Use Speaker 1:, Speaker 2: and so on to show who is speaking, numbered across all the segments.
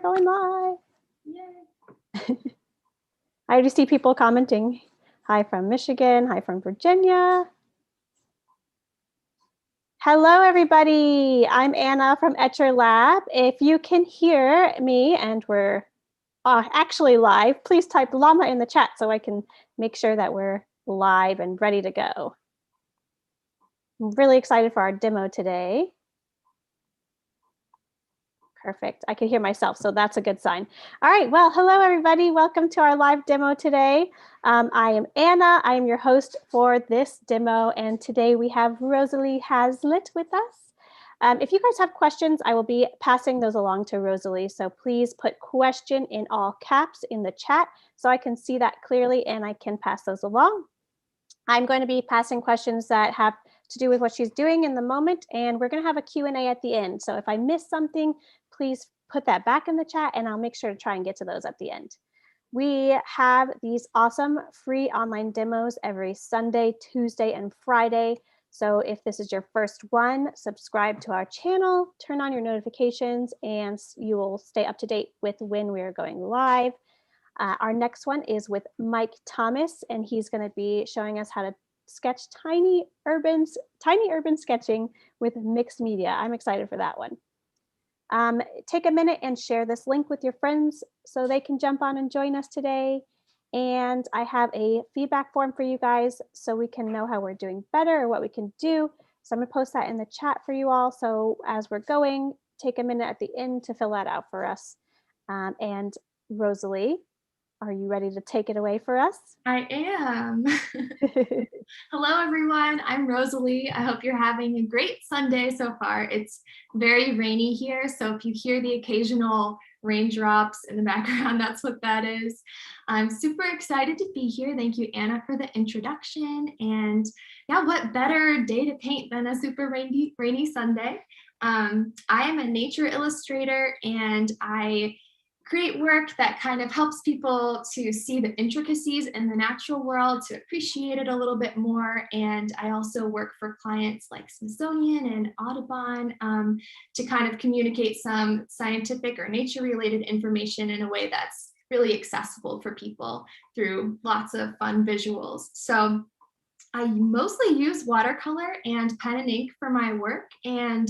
Speaker 1: going live.
Speaker 2: Yay.
Speaker 1: I already see people commenting. Hi from Michigan. Hi from Virginia. Hello, everybody. I'm Anna from Etchr Lab. If you can hear me and we're actually live, please type llama in the chat so I can make sure that we're live and ready to go. I'm really excited for our demo today. Perfect. I can hear myself, so that's a good sign. All right. Well, hello, everybody. Welcome to our live demo today. I am Anna. I am your host for this demo, and today we have Rosalie Haizlett with us. If you guys have questions, I will be passing those along to Rosalie, so please put question in all caps in the chat so I can see that clearly and I can pass those along. I'm going to be passing questions that have to do with what she's doing in the moment, and we're going to have a Q&A at the end. So if I miss something, please put that back in the chat and I'll make sure to try and get to those at the end. We have these awesome free online demos every Sunday, Tuesday, and Friday. So if this is your first one, subscribe to our channel, turn on your notifications, and you will stay up to date with when we are going live. Our next one is with Mike Thomas, and he's going to be showing us how to sketch tiny urban sketching with mixed media. I'm excited for that one. Take a minute and share this link with your friends so they can jump on and join us today. And I have a feedback form for you guys so we can know how we're doing better or what we can do. So I'm going to post that in the chat for you all. So as we're going, take a minute at the end to fill that out for us. And Rosalie, are you ready to take it away for us?
Speaker 2: I am. Hello, everyone. I'm Rosalie. I hope you're having a great Sunday so far. It's very rainy here, so if you hear the occasional raindrops in the background, that's what that is. I'm super excited to be here. Thank you, Anna, for the introduction. And yeah, what better day to paint than a super rainy Sunday? I am a nature illustrator, and I create work that kind of helps people to see the intricacies in the natural world, to appreciate it a little bit more. And I also work for clients like Smithsonian and Audubon to kind of communicate some scientific or nature-related information in a way that's really accessible for people through lots of fun visuals. So I mostly use watercolor and pen and ink for my work. And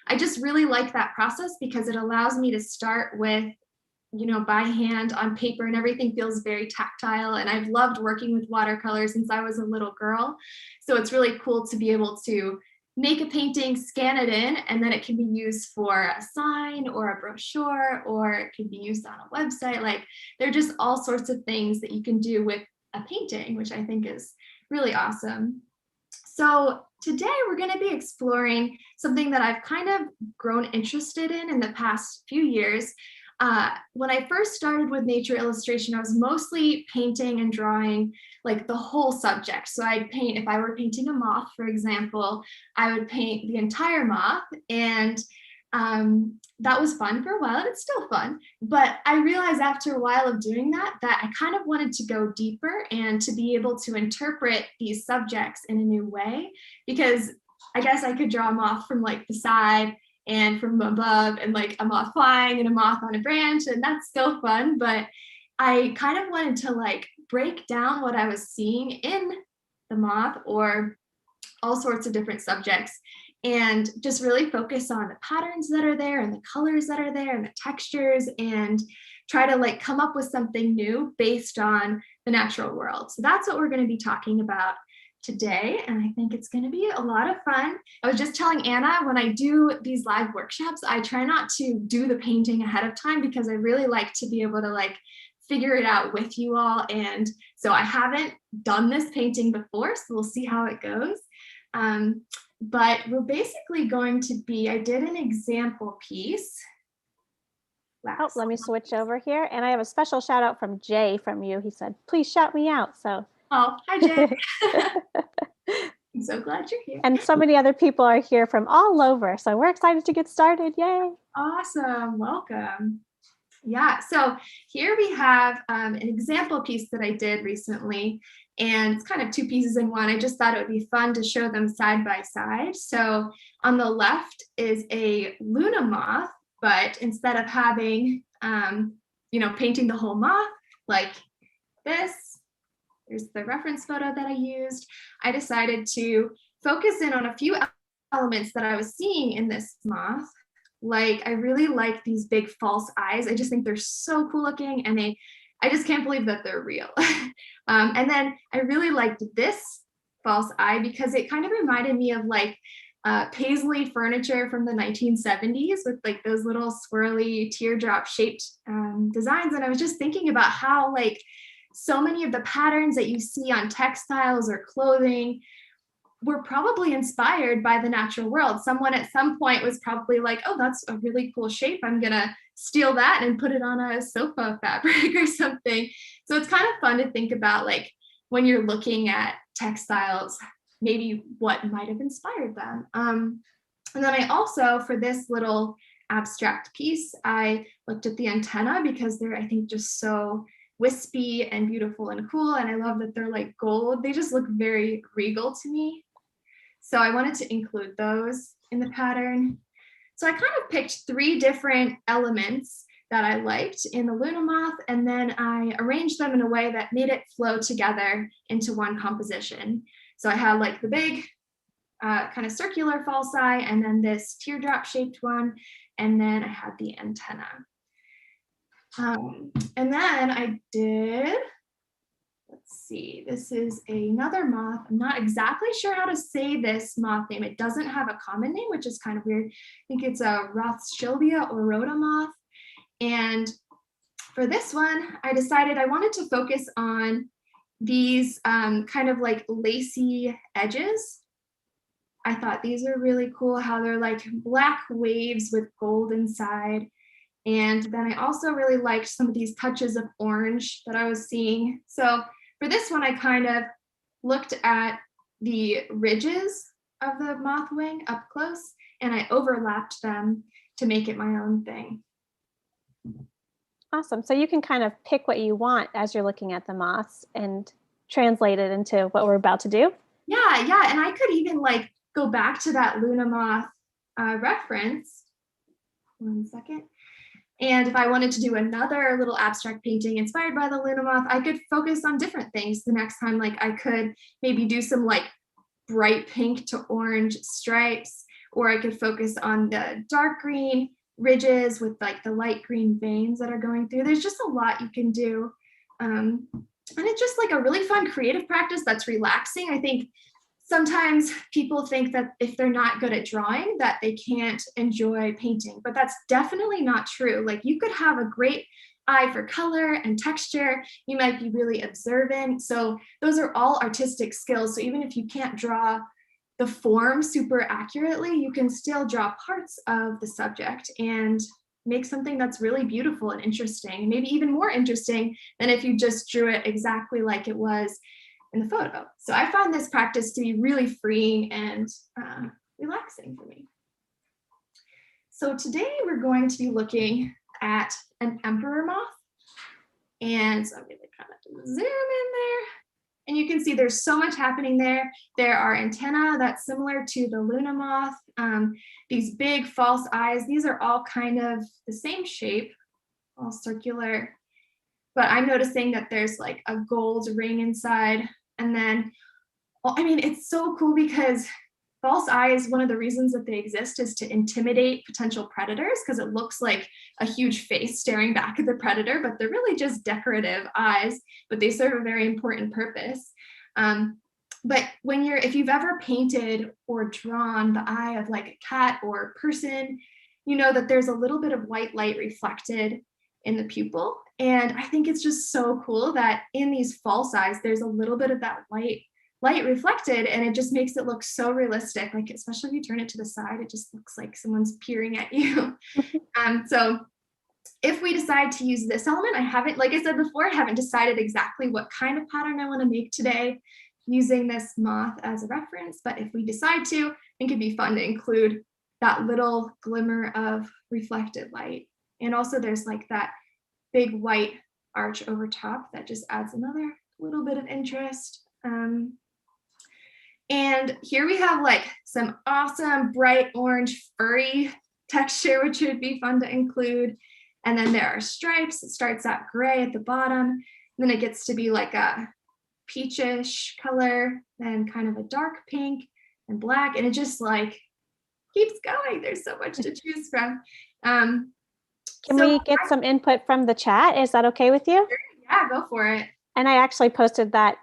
Speaker 2: I just really like that process because it allows me to start with by hand on paper, and everything feels very tactile. And I've loved working with watercolor since I was a little girl. So it's really cool to be able to make a painting, scan it in, and then it can be used for a sign or a brochure, or it can be used on a website. Like, there are just all sorts of things that you can do with a painting, which I think is really awesome. So today we're going to be exploring something that I've kind of grown interested in the past few years. When I first started with nature illustration, I was mostly painting and drawing like the whole subject. So I'd paint, if I were painting a moth, for example, I would paint the entire moth, and that was fun for a while, and it's still fun. But I realized after a while of doing that I kind of wanted to go deeper and to be able to interpret these subjects in a new way, because I guess I could draw a moth from like the side and from above, and like a moth flying and a moth on a branch, and that's still fun. But I kind of wanted to like break down what I was seeing in the moth or all sorts of different subjects, and just really focus on the patterns that are there and the colors that are there and the textures, and try to like come up with something new based on the natural world. So that's what we're going to be talking about today, and I think it's going to be a lot of fun. I was just telling Anna, when I do these live workshops, I try not to do the painting ahead of time because I really like to be able to like figure it out with you all. And so I haven't done this painting before, so we'll see how it goes. But we're basically going to be, I did an example piece.
Speaker 1: Oh, let me switch over here. And I have a special shout out from Jay from you. He said, please shout me out. So.
Speaker 2: Oh, hi, Jay. I'm so glad you're here.
Speaker 1: And so many other people are here from all over. So we're excited to get started. Yay.
Speaker 2: Awesome. Welcome. Yeah, so here we have an example piece that I did recently, and it's kind of two pieces in one. I just thought it would be fun to show them side by side. So on the left is a Luna moth, but instead of having you know, painting the whole moth like this. There's the reference photo that I used. I decided to focus in on a few elements that I was seeing in this moth. Like, I really like these big false eyes. I just think they're so cool looking, and I just can't believe that they're real. And then I really liked this false eye because it kind of reminded me of like paisley furniture from the 1970s with like those little swirly teardrop shaped designs. And I was just thinking about how like so many of the patterns that you see on textiles or clothing were probably inspired by the natural world. Someone at some point was probably like, oh, that's a really cool shape. I'm gonna steal that and put it on a sofa fabric or something. So it's kind of fun to think about, like, when you're looking at textiles, maybe what might have inspired them. And then I also, for this little abstract piece, I looked at the antenna because they're, I think, just so wispy and beautiful and cool. And I love that they're like gold. They just look very regal to me. So I wanted to include those in the pattern. So I kind of picked 3 different elements that I liked in the Luna moth, and then I arranged them in a way that made it flow together into one composition. So I had like the big kind of circular false eye, and then this teardrop shaped one, and then I had the antenna. And then I did, let's see, this is another moth. I'm not exactly sure how to say this moth name. It doesn't have a common name, which is kind of weird. I think it's a Rothschildia or Rhoda moth. And for this one, I decided I wanted to focus on these kind of like lacy edges. I thought these are really cool, how they're like black waves with gold inside. And then I also really liked some of these touches of orange that I was seeing. So for this one, I kind of looked at the ridges of the moth wing up close, and I overlapped them to make it my own thing.
Speaker 1: Awesome. So you can kind of pick what you want as you're looking at the moths and translate it into what we're about to do.
Speaker 2: Yeah. And I could even like go back to that Luna moth reference. One second. And if I wanted to do another little abstract painting inspired by the Luna moth, I could focus on different things the next time. Like I could maybe do some like bright pink to orange stripes, or I could focus on the dark green ridges with like the light green veins that are going through. There's just a lot you can do. And it's just like a really fun creative practice that's relaxing. I think sometimes people think that if they're not good at drawing, that they can't enjoy painting, but that's definitely not true. Like you could have a great eye for color and texture. You might be really observant. So those are all artistic skills. So even if you can't draw the form super accurately, you can still draw parts of the subject and make something that's really beautiful and interesting, maybe even more interesting than if you just drew it exactly like it was in the photo. So I found this practice to be really freeing and relaxing for me. So today we're going to be looking at an emperor moth. And so I'm going to kind of zoom in there. And you can see there's so much happening there. There are antennae that's similar to the Luna moth. These big false eyes, these are all kind of the same shape, all circular. But I'm noticing that there's like a gold ring inside. And then, well, I mean, it's so cool because false eyes, one of the reasons that they exist is to intimidate potential predators, because it looks like a huge face staring back at the predator, but they're really just decorative eyes, but they serve a very important purpose. But if you've ever painted or drawn the eye of like a cat or a person, you know that there's a little bit of white light reflected in the pupil. And I think it's just so cool that in these false eyes, there's a little bit of that light reflected, and it just makes it look so realistic. Like, especially if you turn it to the side, it just looks like someone's peering at you. So if we decide to use this element, I haven't, like I said before, I haven't decided exactly what kind of pattern I want to make today using this moth as a reference. But if we decide to, I think it'd be fun to include that little glimmer of reflected light. And also there's like that big white arch over top that just adds another little bit of interest. And here we have like some awesome bright orange furry texture, which would be fun to include. And then there are stripes. It starts out gray at the bottom. Then it gets to be like a peachish color, then kind of a dark pink and black. And it just like keeps going. There's so much to choose from.
Speaker 1: Can we get some input from the chat? Is that okay with you?
Speaker 2: Yeah, go for it.
Speaker 1: And I actually posted that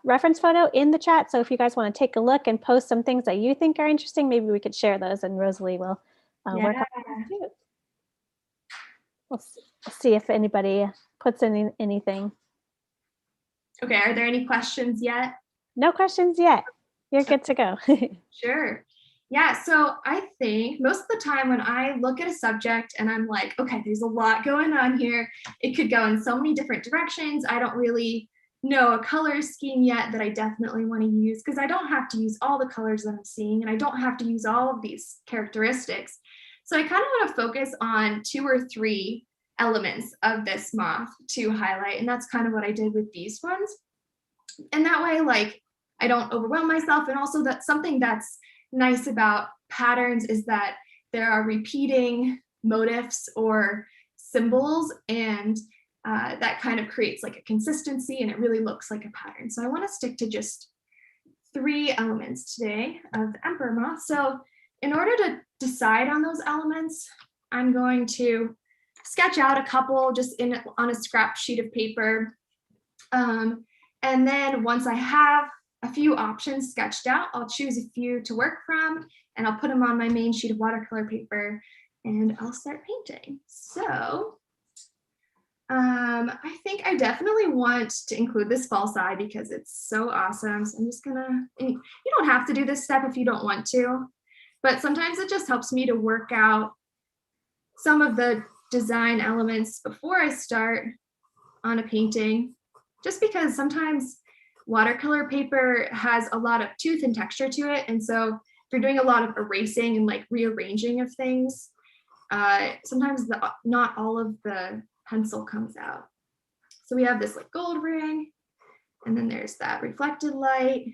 Speaker 1: reference photo in the chat. So if you guys want to take a look and post some things that you think are interesting, maybe we could share those and Rosalie will work on those too. We'll see if anybody puts in anything.
Speaker 2: Okay, are there any questions yet?
Speaker 1: No questions yet. You're good to go.
Speaker 2: Sure. Yeah, so I think most of the time when I look at a subject and I'm like, okay, there's a lot going on here. It could go in so many different directions. I don't really know a color scheme yet that I definitely want to use, because I don't have to use all the colors that I'm seeing, and I don't have to use all of these characteristics. So I kind of want to focus on 2 or 3 elements of this moth to highlight, and that's kind of what I did with these ones. And that way, like, I don't overwhelm myself. And also, that's something that's nice about patterns is that there are repeating motifs or symbols, and that kind of creates like a consistency, and it really looks like a pattern. So I want to stick to just 3 elements today of the Emperor moth. So in order to decide on those elements, I'm going to sketch out a couple just on a scrap sheet of paper. And then once I have a few options sketched out, I'll choose a few to work from, and I'll put them on my main sheet of watercolor paper, and I'll start painting. So I think I definitely want to include this false eye because it's so awesome. So I'm just gonna, you don't have to do this step if you don't want to, but sometimes it just helps me to work out some of the design elements before I start on a painting, just because sometimes watercolor paper has a lot of tooth and texture to it. And so if you're doing a lot of erasing and like rearranging of things, sometimes not all of the pencil comes out. So we have this like gold ring, and then there's that reflected light,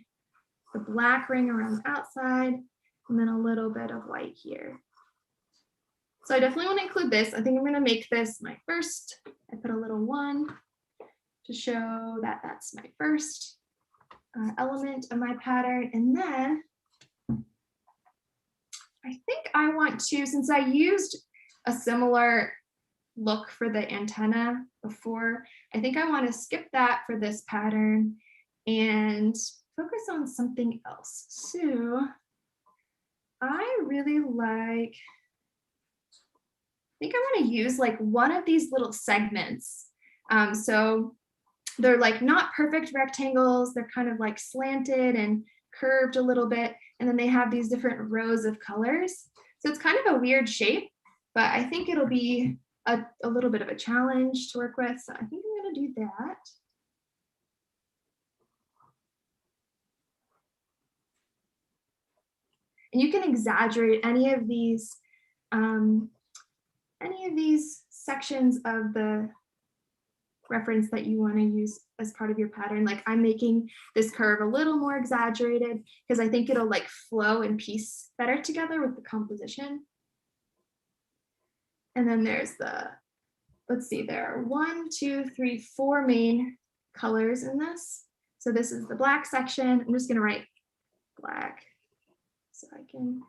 Speaker 2: the black ring around the outside, and then a little bit of white here. So I definitely want to include this. I think I'm going to make this my first. I put a little 1 to show that that's my first element of my pattern. And then I think I want to, since I used a similar look for the antenna before, I think I want to skip that for this pattern and focus on something else. So I really like, I think I want to use like one of these little segments. So they're like not perfect rectangles. They're kind of like slanted and curved a little bit. And then they have these different rows of colors. So it's kind of a weird shape, but I think it'll be a little bit of a challenge to work with. So I think I'm going to do that. And you can exaggerate any of these sections of the reference that you want to use as part of your pattern. Like I'm making this curve a little more exaggerated because I think it'll like flow and piece better together with the composition. And then there's the, let's see, there are 1, 2, 3, 4 main colors in this. So this is the black section. I'm just going to write black so I can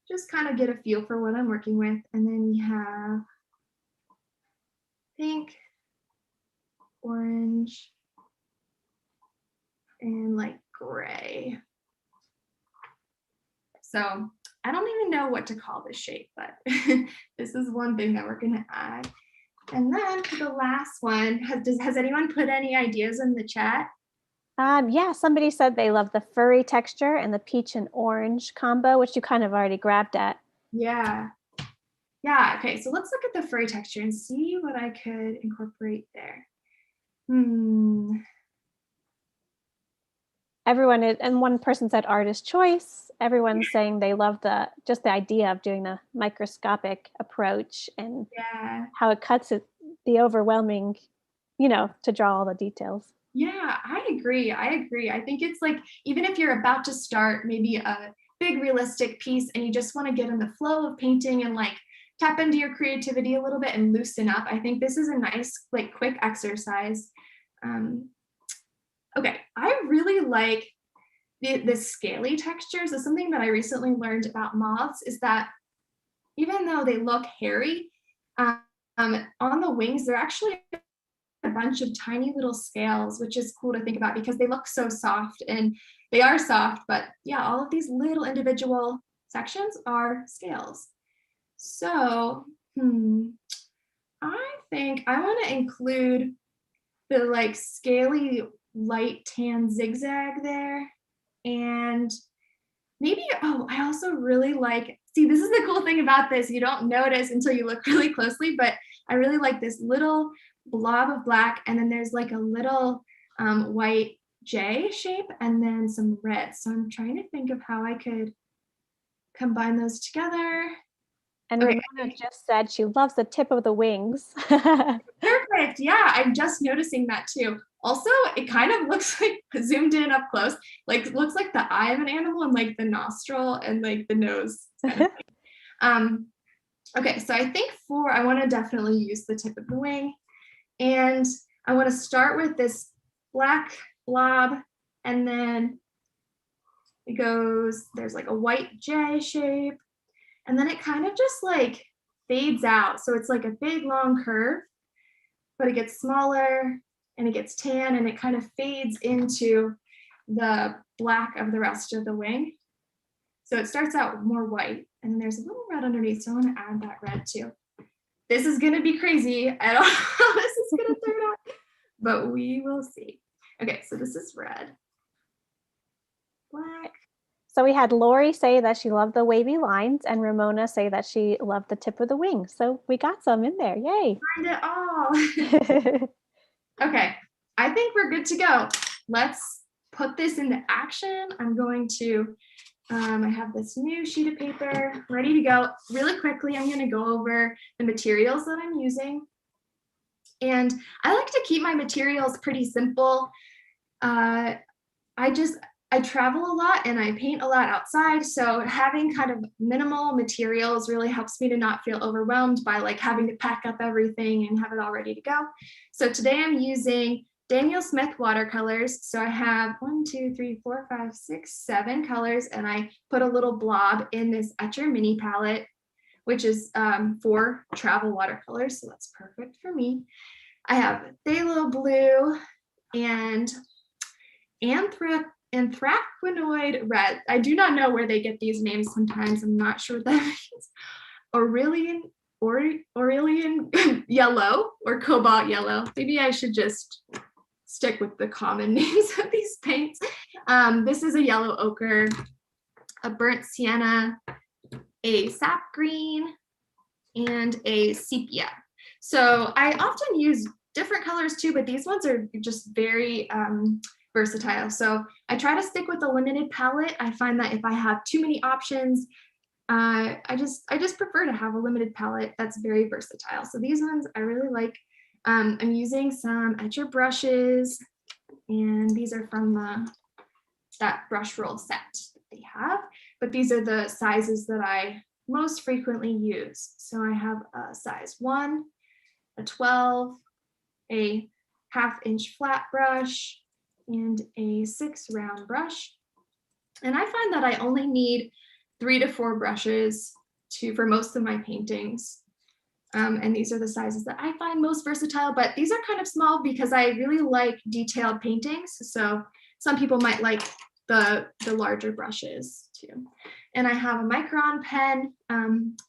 Speaker 2: just kind of get a feel for what I'm working with. And then we have pink, orange, and like gray. So I don't even know what to call this shape, but this is one thing that we're gonna add. And then for the last one, has anyone put any ideas in the chat?
Speaker 1: Yeah, somebody said they love the furry texture and the peach and orange combo, which you kind of already grabbed at.
Speaker 2: Yeah. Yeah, okay, so let's look at the furry texture and see what I could incorporate there.
Speaker 1: Everyone is, and one person said artist choice. Everyone's saying they love just the idea of doing the microscopic approach and how it cuts it, the overwhelming, to draw all the details.
Speaker 2: Yeah, I agree. I think it's like, even if you're about to start maybe a big realistic piece and you just want to get in the flow of painting and like tap into your creativity a little bit and loosen up. I think this is a nice, like, quick exercise. Okay, I really like the scaly textures. Is something that I recently learned about moths, is that even though they look hairy, on the wings, they're actually a bunch of tiny little scales, which is cool to think about because they look so soft, and they are soft, but yeah, all of these little individual sections are scales. So, I think I want to include the like scaly light tan zigzag there. And maybe, oh, I also really like, see, this is the cool thing about this. You don't notice until you look really closely, but I really like this little blob of black. And then there's like a little white J shape and then some red. So I'm trying to think of how I could combine those together.
Speaker 1: And okay. Ramona just said she loves the tip of the wings.
Speaker 2: Perfect. Yeah, I'm just noticing that too. Also, it kind of looks like, zoomed in up close, like looks like the eye of an animal and like the nostril and like the nose. Okay, so I think I want to definitely use the tip of the wing. And I want to start with this black blob, and then it goes, there's like a white J shape, and then it kind of just like fades out. So it's like a big long curve, but it gets smaller and it gets tan and it kind of fades into the black of the rest of the wing. So it starts out more white, and then there's a little red underneath. So I want to add that red too. This is going to be crazy. I don't know how this is going to turn out, but we will see. Okay, so this is red. Black.
Speaker 1: So we had Lori say that she loved the wavy lines, and Ramona say that she loved the tip of the wing. So we got some in there. Yay.
Speaker 2: Find it all. Okay, I think we're good to go. Let's put this into action. I'm going to, I have this new sheet of paper ready to go. Really quickly, I'm going to go over the materials that I'm using. And I like to keep my materials pretty simple. I travel a lot and I paint a lot outside, so having kind of minimal materials really helps me to not feel overwhelmed by like having to pack up everything and have it all ready to go. So today I'm using Daniel Smith watercolors. So I have 1, 2, 3, 4, 5, 6, 7 colors, and I put a little blob in this Etchr Mini Palette, which is for travel watercolors, so that's perfect for me. I have Phthalo Blue and Anthraquinoid Red. I do not know where they get these names sometimes. I'm not sure what that means. Aurelian Yellow or Cobalt Yellow. Maybe I should just stick with the common names of these paints. This is a yellow ochre, a burnt sienna, a sap green, and a sepia. So I often use different colors too, but these ones are just very versatile. So I try to stick with a limited palette. I find that if I have too many options, I just prefer to have a limited palette that's very versatile. So these ones I really like. I'm using some Etchr brushes, and these are from that brush roll set that they have, but these are the sizes that I most frequently use. So I have a size 1, a 12, a 1/2 inch flat brush, and a 6 round brush. And I find that I only need 3 to 4 brushes for most of my paintings. And these are the sizes that I find most versatile, but these are kind of small because I really like detailed paintings. So some people might like the larger brushes too. And I have a Micron pen.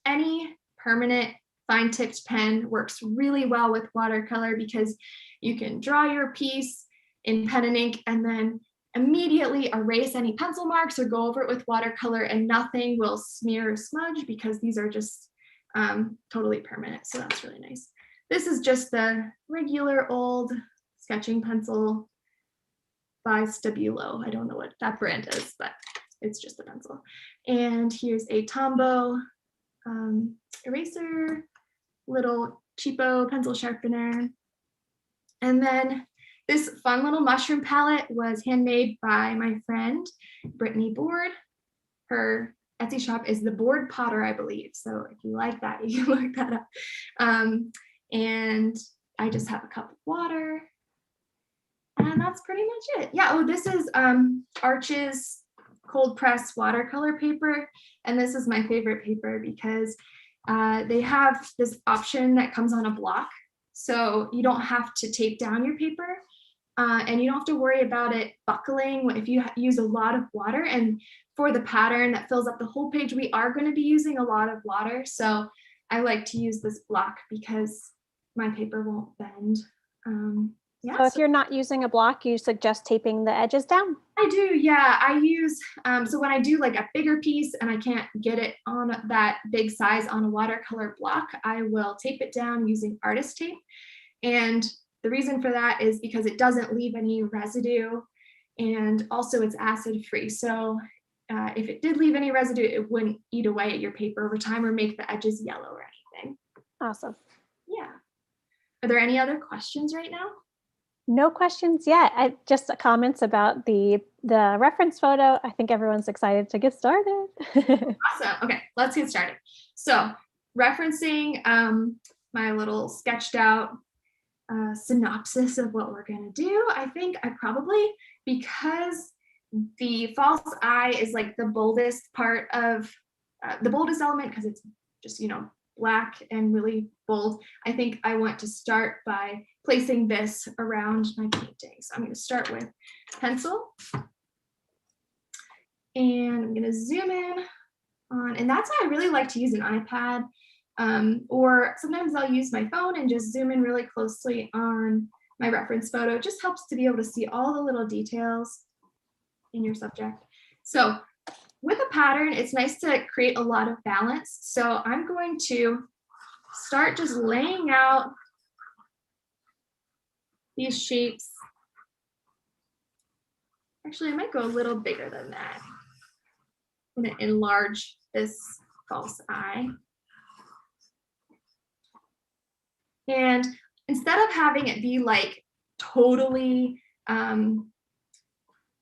Speaker 2: Any permanent fine tipped pen works really well with watercolor because you can draw your piece in pen and ink and then immediately erase any pencil marks or go over it with watercolor, and nothing will smear or smudge because these are just totally permanent. So that's really nice. This is just the regular old sketching pencil by Stabilo. I don't know what that brand is, but it's just a pencil. And here's a Tombow eraser, little cheapo pencil sharpener. And then this fun little mushroom palette was handmade by my friend, Brittany Board. Her Etsy shop is the Board Potter, I believe. So if you like that, you can look that up. And I just have a cup of water. And that's pretty much it. Yeah, oh, this is Arch's cold press watercolor paper. And this is my favorite paper because they have this option that comes on a block. So you don't have to tape down your paper and you don't have to worry about it buckling if you use a lot of water. And for the pattern that fills up the whole page, we are going to be using a lot of water. So I like to use this block because my paper won't bend. Yeah,
Speaker 1: so if you're not using a block, you suggest taping the edges down?
Speaker 2: I do, yeah. I use, so when I do like a bigger piece and I can't get it on that big size on a watercolor block, I will tape it down using artist tape. And the reason for that is because it doesn't leave any residue and also it's acid free. So if it did leave any residue, it wouldn't eat away at your paper over time or make the edges yellow or anything.
Speaker 1: Awesome.
Speaker 2: Yeah. Are there any other questions right now?
Speaker 1: No questions yet. Just comments about the reference photo. I think everyone's excited to get started.
Speaker 2: Awesome. Okay, let's get started. So referencing my little sketched out synopsis of what we're going to do, I think I probably, because the false eye is like the boldest part of the boldest element because it's just, you know, black and really bold. I think I want to start by placing this around my painting. So I'm going to start with pencil and I'm going to zoom in on, and that's why I really like to use an iPad or sometimes I'll use my phone and just zoom in really closely on my reference photo. It just helps to be able to see all the little details in your subject. So with a pattern, it's nice to create a lot of balance. So I'm going to start just laying out these shapes. Actually, I might go a little bigger than that. I'm going to enlarge this false eye. And instead of having it be like totally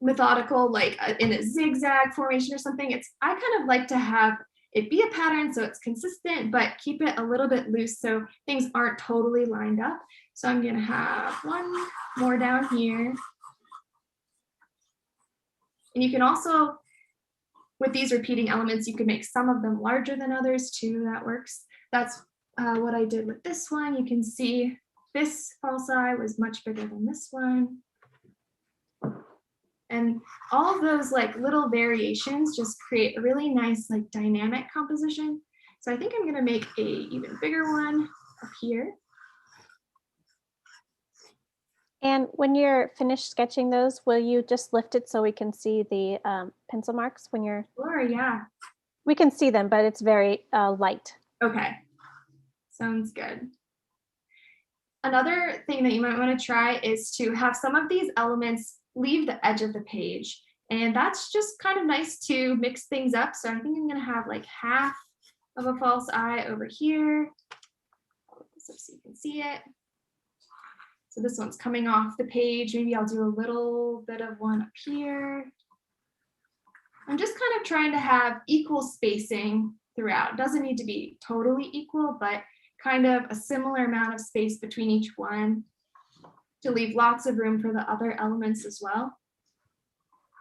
Speaker 2: methodical, like in a zigzag formation or something, I kind of like to have it be a pattern so it's consistent, but keep it a little bit loose so things aren't totally lined up. So I'm gonna have one more down here. And you can also, with these repeating elements, you can make some of them larger than others too, that works. That's what I did with this one. You can see this false eye was much bigger than this one. And all of those like little variations just create a really nice like dynamic composition. So I think I'm gonna make a even bigger one up here.
Speaker 1: And when you're finished sketching those, will you just lift it so we can see the pencil marks when you're?
Speaker 2: Sure, yeah.
Speaker 1: We can see them, but it's very light.
Speaker 2: Okay, sounds good. Another thing that you might want to try is to have some of these elements leave the edge of the page. And that's just kind of nice to mix things up. So I think I'm going to have like half of a false eye over here. I'll put this up so you can see it. So this one's coming off the page. Maybe I'll do a little bit of one up here. I'm just kind of trying to have equal spacing throughout. It doesn't need to be totally equal, but kind of a similar amount of space between each one to leave lots of room for the other elements as well.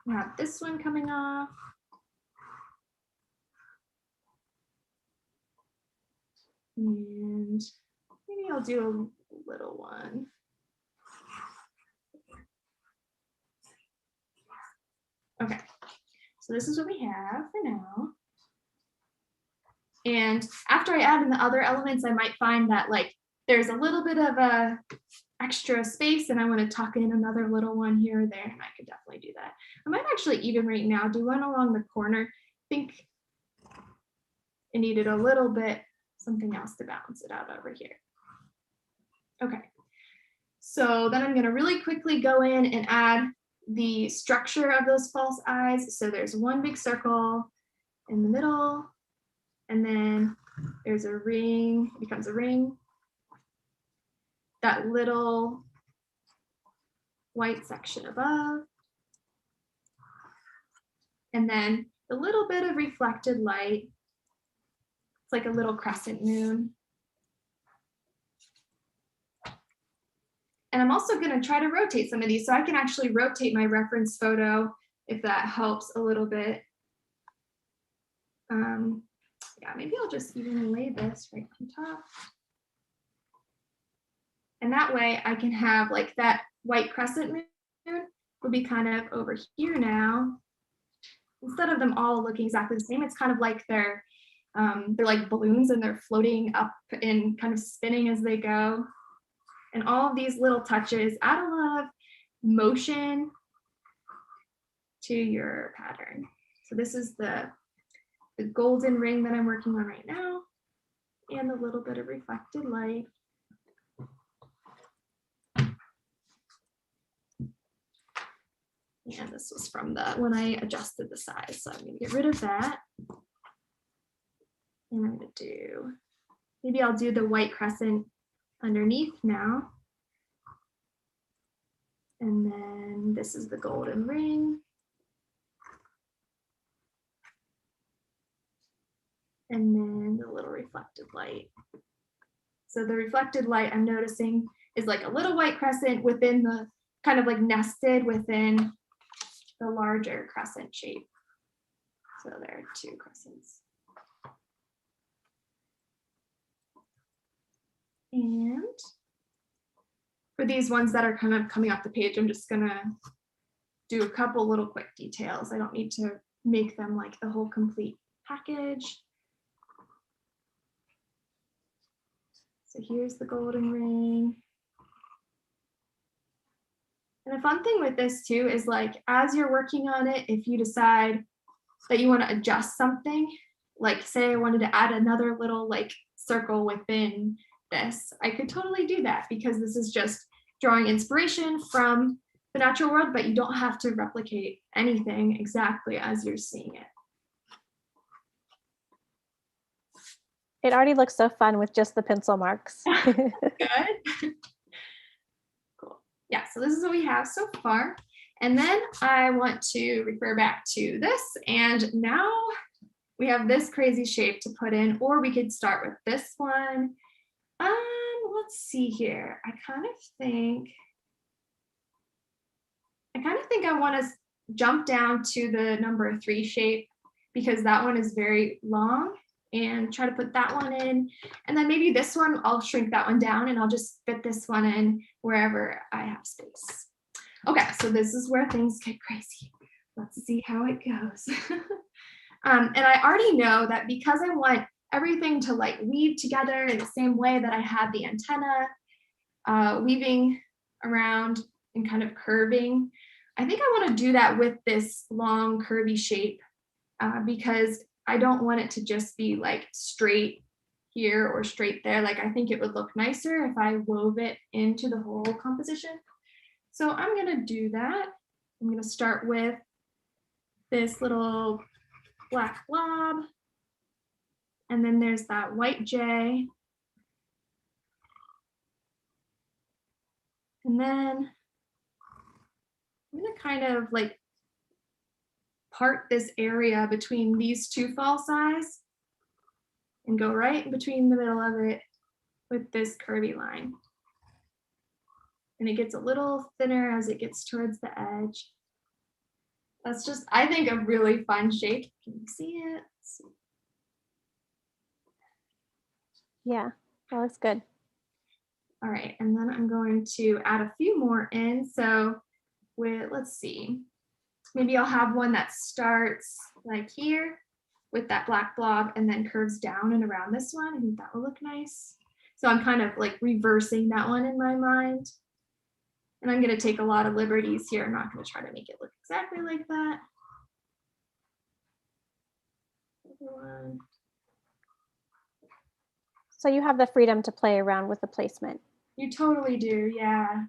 Speaker 2: We have this one coming off. And maybe I'll do a little one. Okay, so this is what we have for now. And after I add in the other elements, I might find that like there's a little bit of a extra space and I want to tuck in another little one here or there, and I could definitely do that. I might actually even right now do one along the corner. I think it needed a little bit, something else to balance it out over here. Okay, so then I'm going to really quickly go in and add the structure of those false eyes. So there's one big circle in the middle, and then there's a ring, it becomes a ring. That little white section above. And then a little bit of reflected light. It's like a little crescent moon. And I'm also going to try to rotate some of these so I can actually rotate my reference photo if that helps a little bit. Yeah, maybe I'll just even lay this right on top. And that way I can have like that white crescent moon will be kind of over here now. Instead of them all looking exactly the same, it's kind of like they're like balloons and they're floating up and kind of spinning as they go. And all of these little touches add a lot of motion to your pattern. So this is the golden ring that I'm working on right now, and a little bit of reflected light. And this was from when I adjusted the size. So I'm gonna get rid of that. And I'm gonna do, maybe I'll do the white crescent underneath now. And then this is the golden ring. And then the little reflected light. So the reflected light I'm noticing is like a little white crescent within the, kind of like nested within the larger crescent shape. So there are two crescents. And for these ones that are kind of coming off the page, I'm just gonna do a couple little quick details. I don't need to make them like the whole complete package. So here's the golden ring. And a fun thing with this too is like, as you're working on it, if you decide that you want to adjust something, like say I wanted to add another little like circle within this, I could totally do that because this is just drawing inspiration from the natural world, but you don't have to replicate anything exactly as you're seeing it.
Speaker 1: It already looks so fun with just the pencil marks.
Speaker 2: Good. Cool. Yeah, so this is what we have so far. And then I want to refer back to this. And now we have this crazy shape to put in, or we could start with this one. Let's see here. I kind of think I want to jump down to the number 3 shape because that one is very long, and try to put that one in. And then maybe this one, I'll shrink that one down and I'll just fit this one in wherever I have space. Okay, so this is where things get crazy. Let's see how it goes. And I already know that because I want everything to like weave together in the same way that I had the antenna weaving around and kind of curving, I think I want to do that with this long curvy shape because I don't want it to just be like straight here or straight there. Like I think it would look nicer if I wove it into the whole composition. So I'm gonna do that. I'm gonna start with this little black blob. And then there's that white J. And then I'm gonna kind of like part this area between these two fall size and go right in between the middle of it with this curvy line. And it gets a little thinner as it gets towards the edge. That's just, I think, a really fun shape. Can you see it? Let's see.
Speaker 1: Yeah, that looks good.
Speaker 2: All right, and then I'm going to add a few more in. So let's see. Maybe I'll have one that starts like here with that black blob and then curves down and around this one. I think that will look nice. So I'm kind of like reversing that one in my mind. And I'm going to take a lot of liberties here. I'm not going to try to make it look exactly like that.
Speaker 1: So you have the freedom to play around with the placement.
Speaker 2: You totally do, yeah.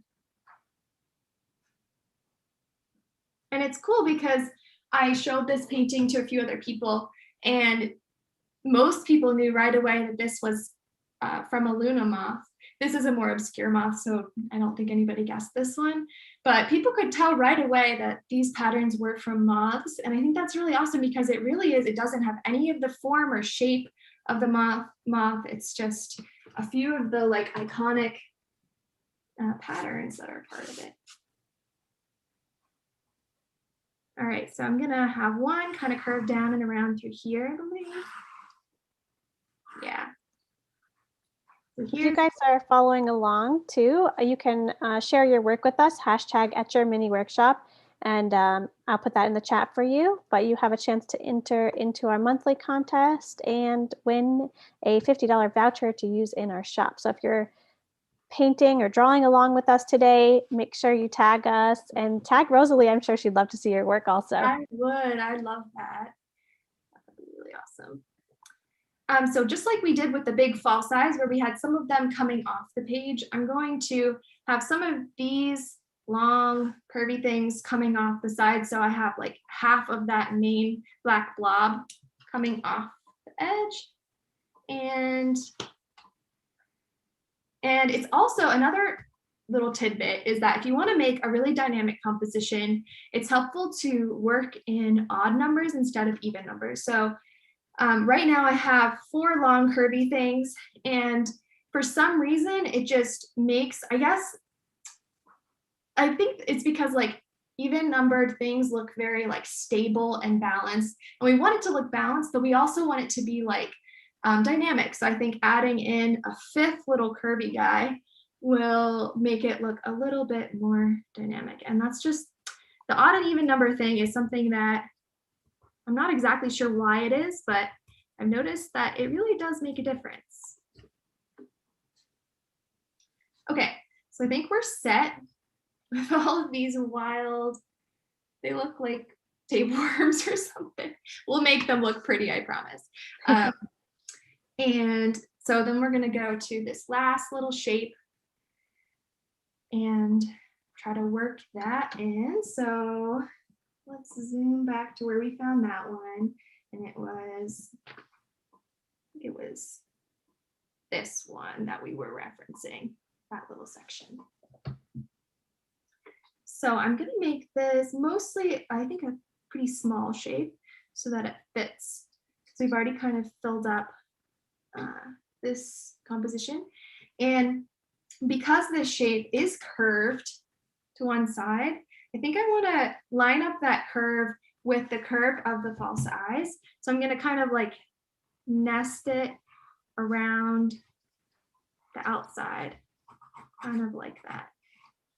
Speaker 2: And it's cool because I showed this painting to a few other people, and most people knew right away that this was from a Luna moth. This is a more obscure moth, so I don't think anybody guessed this one, but people could tell right away that these patterns were from moths. And I think that's really awesome because it really is, it doesn't have any of the form or shape of the moth. It's just a few of the like iconic patterns that are part of it. All right, so I'm gonna have one kind of curve down and around through here, I believe. Yeah. So
Speaker 1: if you guys are following along too, you can share your work with us, hashtag Etchr Mini Workshop, and I'll put that in the chat for you, but you have a chance to enter into our monthly contest and win a $50 voucher to use in our shop. So if you're painting or drawing along with us today, make sure you tag us and tag Rosalie. I'm sure she'd love to see your work also.
Speaker 2: I would, I'd love that. That would be really awesome. So just like we did with the big fall size where we had some of them coming off the page, I'm going to have some of these long curvy things coming off the side. So I have like half of that main black blob coming off the edge. And it's also another little tidbit is that if you want to make a really dynamic composition, it's helpful to work in odd numbers instead of even numbers. So right now I have 4 long curvy things, and for some reason it just makes, I think it's because like even numbered things look very like stable and balanced, and we want it to look balanced, but we also want it to be like dynamic. So I think adding in a 5th little curvy guy will make it look a little bit more dynamic. And that's just, the odd and even number thing is something that I'm not exactly sure why it is, but I've noticed that it really does make a difference. Okay, so I think we're set with all of these wild, they look like tapeworms or something. We'll make them look pretty, I promise. And so then we're gonna go to this last little shape and try to work that in. So let's zoom back to where we found that one. And it was this one that we were referencing, that little section. So I'm gonna make this mostly, I think, a pretty small shape so that it fits. So we've already kind of filled up this composition. And because this shape is curved to one side, I think I want to line up that curve with the curve of the false eyes. So I'm going to kind of like nest it around the outside, kind of like that.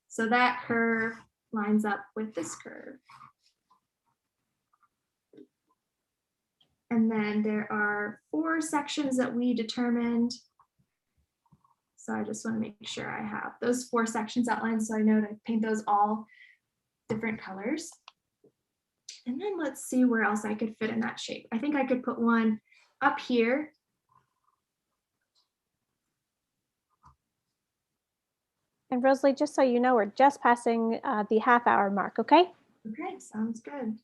Speaker 2: So that curve lines up with this curve. And then there are 4 sections that we determined. So I just want to make sure I have those 4 sections outlined so I know to paint those all different colors. And then let's see where else I could fit in that shape. I think I could put one up here.
Speaker 1: And Rosalie, just so you know, we're just passing the half-hour mark, okay?
Speaker 2: Okay, sounds good.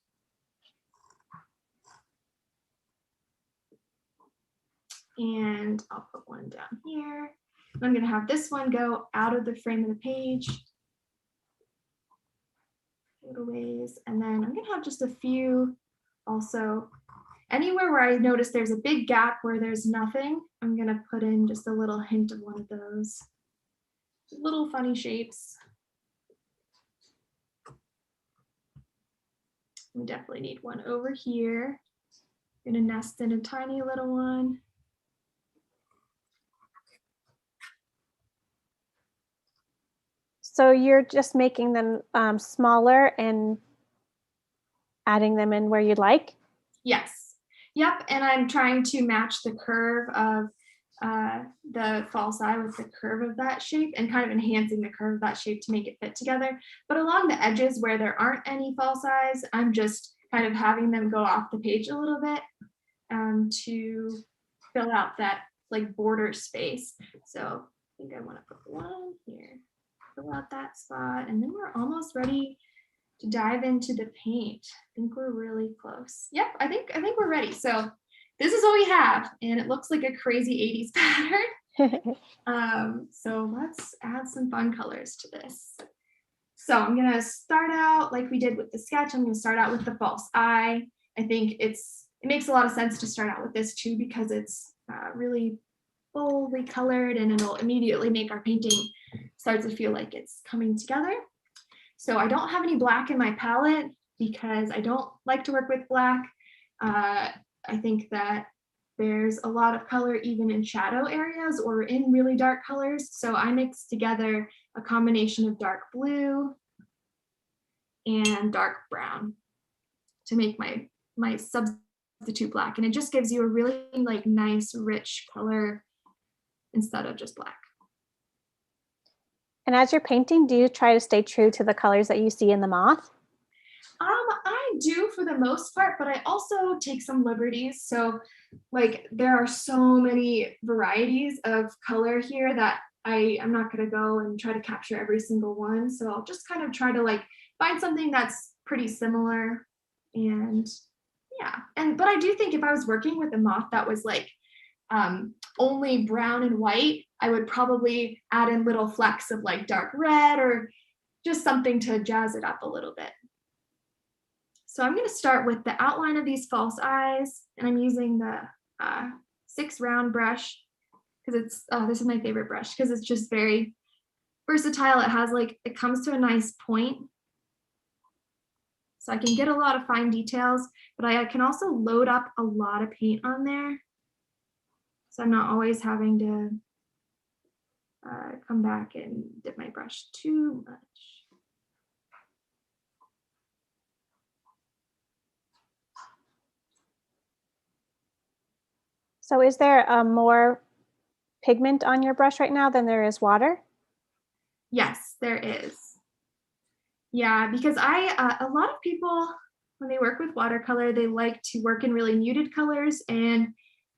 Speaker 2: And I'll put one down here. I'm going to have this one go out of the frame of the page a little ways. And then I'm going to have just a few also. Anywhere where I notice there's a big gap where there's nothing, I'm going to put in just a little hint of one of those little funny shapes. We definitely need one over here. I'm going to nest in a tiny little one.
Speaker 1: So you're just making them smaller and adding them in where you'd like?
Speaker 2: Yes. Yep. And I'm trying to match the curve of the false eye with the curve of that shape and kind of enhancing the curve of that shape to make it fit together. But along the edges where there aren't any false eyes, I'm just kind of having them go off the page a little bit to fill out that like border space. So I think I want to put one here. Fill out that spot, and then we're almost ready to dive into the paint. I think we're really close. Yep, I think we're ready. So this is what we have, and it looks like a crazy 80s pattern. So let's add some fun colors to this. So I'm gonna start out like we did with the sketch. I'm gonna start out with the false eye. I think it makes a lot of sense to start out with this too, because it's really boldly colored and it'll immediately make our painting start to feel like it's coming together. So I don't have any black in my palette because I don't like to work with black. I think that there's a lot of color even in shadow areas or in really dark colors. So I mixed together a combination of dark blue and dark brown to make my substitute black. And it just gives you a really like nice, rich color instead of just black.
Speaker 1: And as you're painting, do you try to stay true to the colors that you see in the Moth?
Speaker 2: I do for the most part, but I also take some liberties. So like there are so many varieties of color here that I'm not going to go and try to capture every single one. So I'll just kind of try to like find something that's pretty similar. And yeah, but I do think if I was working with a Moth that was like only brown and white, I would probably add in little flecks of like dark red or just something to jazz it up a little bit. So I'm going to start with the outline of these false eyes, and I'm using the 6 round brush because it's this is my favorite brush because it's just very versatile. It has like, it comes to a nice point, so I can get a lot of fine details, but I can also load up a lot of paint on there, so I'm not always having to come back and dip my brush too much.
Speaker 1: So is there more pigment on your brush right now than there is water?
Speaker 2: Yes, there is. Yeah, because a lot of people, when they work with watercolor, they like to work in really muted colors and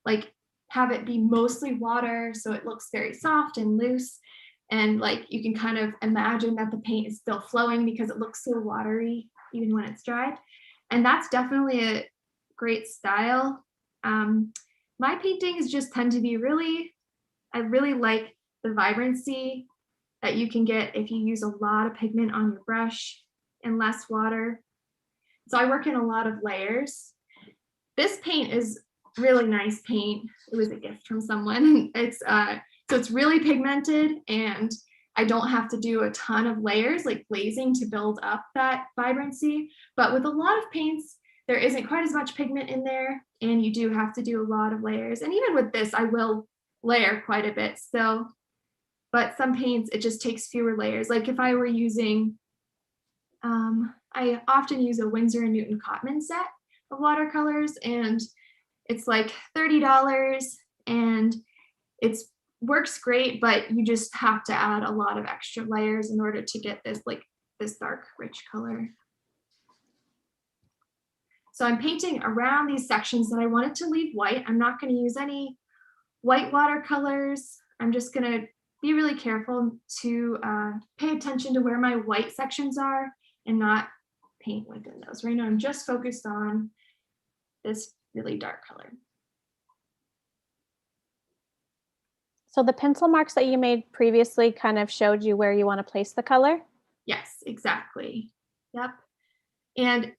Speaker 2: like have it be mostly water, so it looks very soft and loose. And like you can kind of imagine that the paint is still flowing because it looks so watery even when it's dried. And that's definitely a great style. My paintings just tend to be I really like the vibrancy that you can get if you use a lot of pigment on your brush and less water. So I work in a lot of layers. This paint is really nice paint. It was a gift from someone. So it's really pigmented and I don't have to do a ton of layers like glazing to build up that vibrancy. But with a lot of paints, there isn't quite as much pigment in there and you do have to do a lot of layers. And even with this, I will layer quite a bit still. But some paints, it just takes fewer layers. Like if I were using, I often use a Winsor & Newton Cotman set of watercolors, and it's like $30, and it works great, but you just have to add a lot of extra layers in order to get this dark, rich color. So I'm painting around these sections that I wanted to leave white. I'm not going to use any white watercolors. I'm just going to be really careful to pay attention to where my white sections are and not paint within those. Right now I'm just focused on this really dark color.
Speaker 1: So the pencil marks that you made previously kind of showed you where you want to place the color?
Speaker 2: Yes, exactly. Yep. And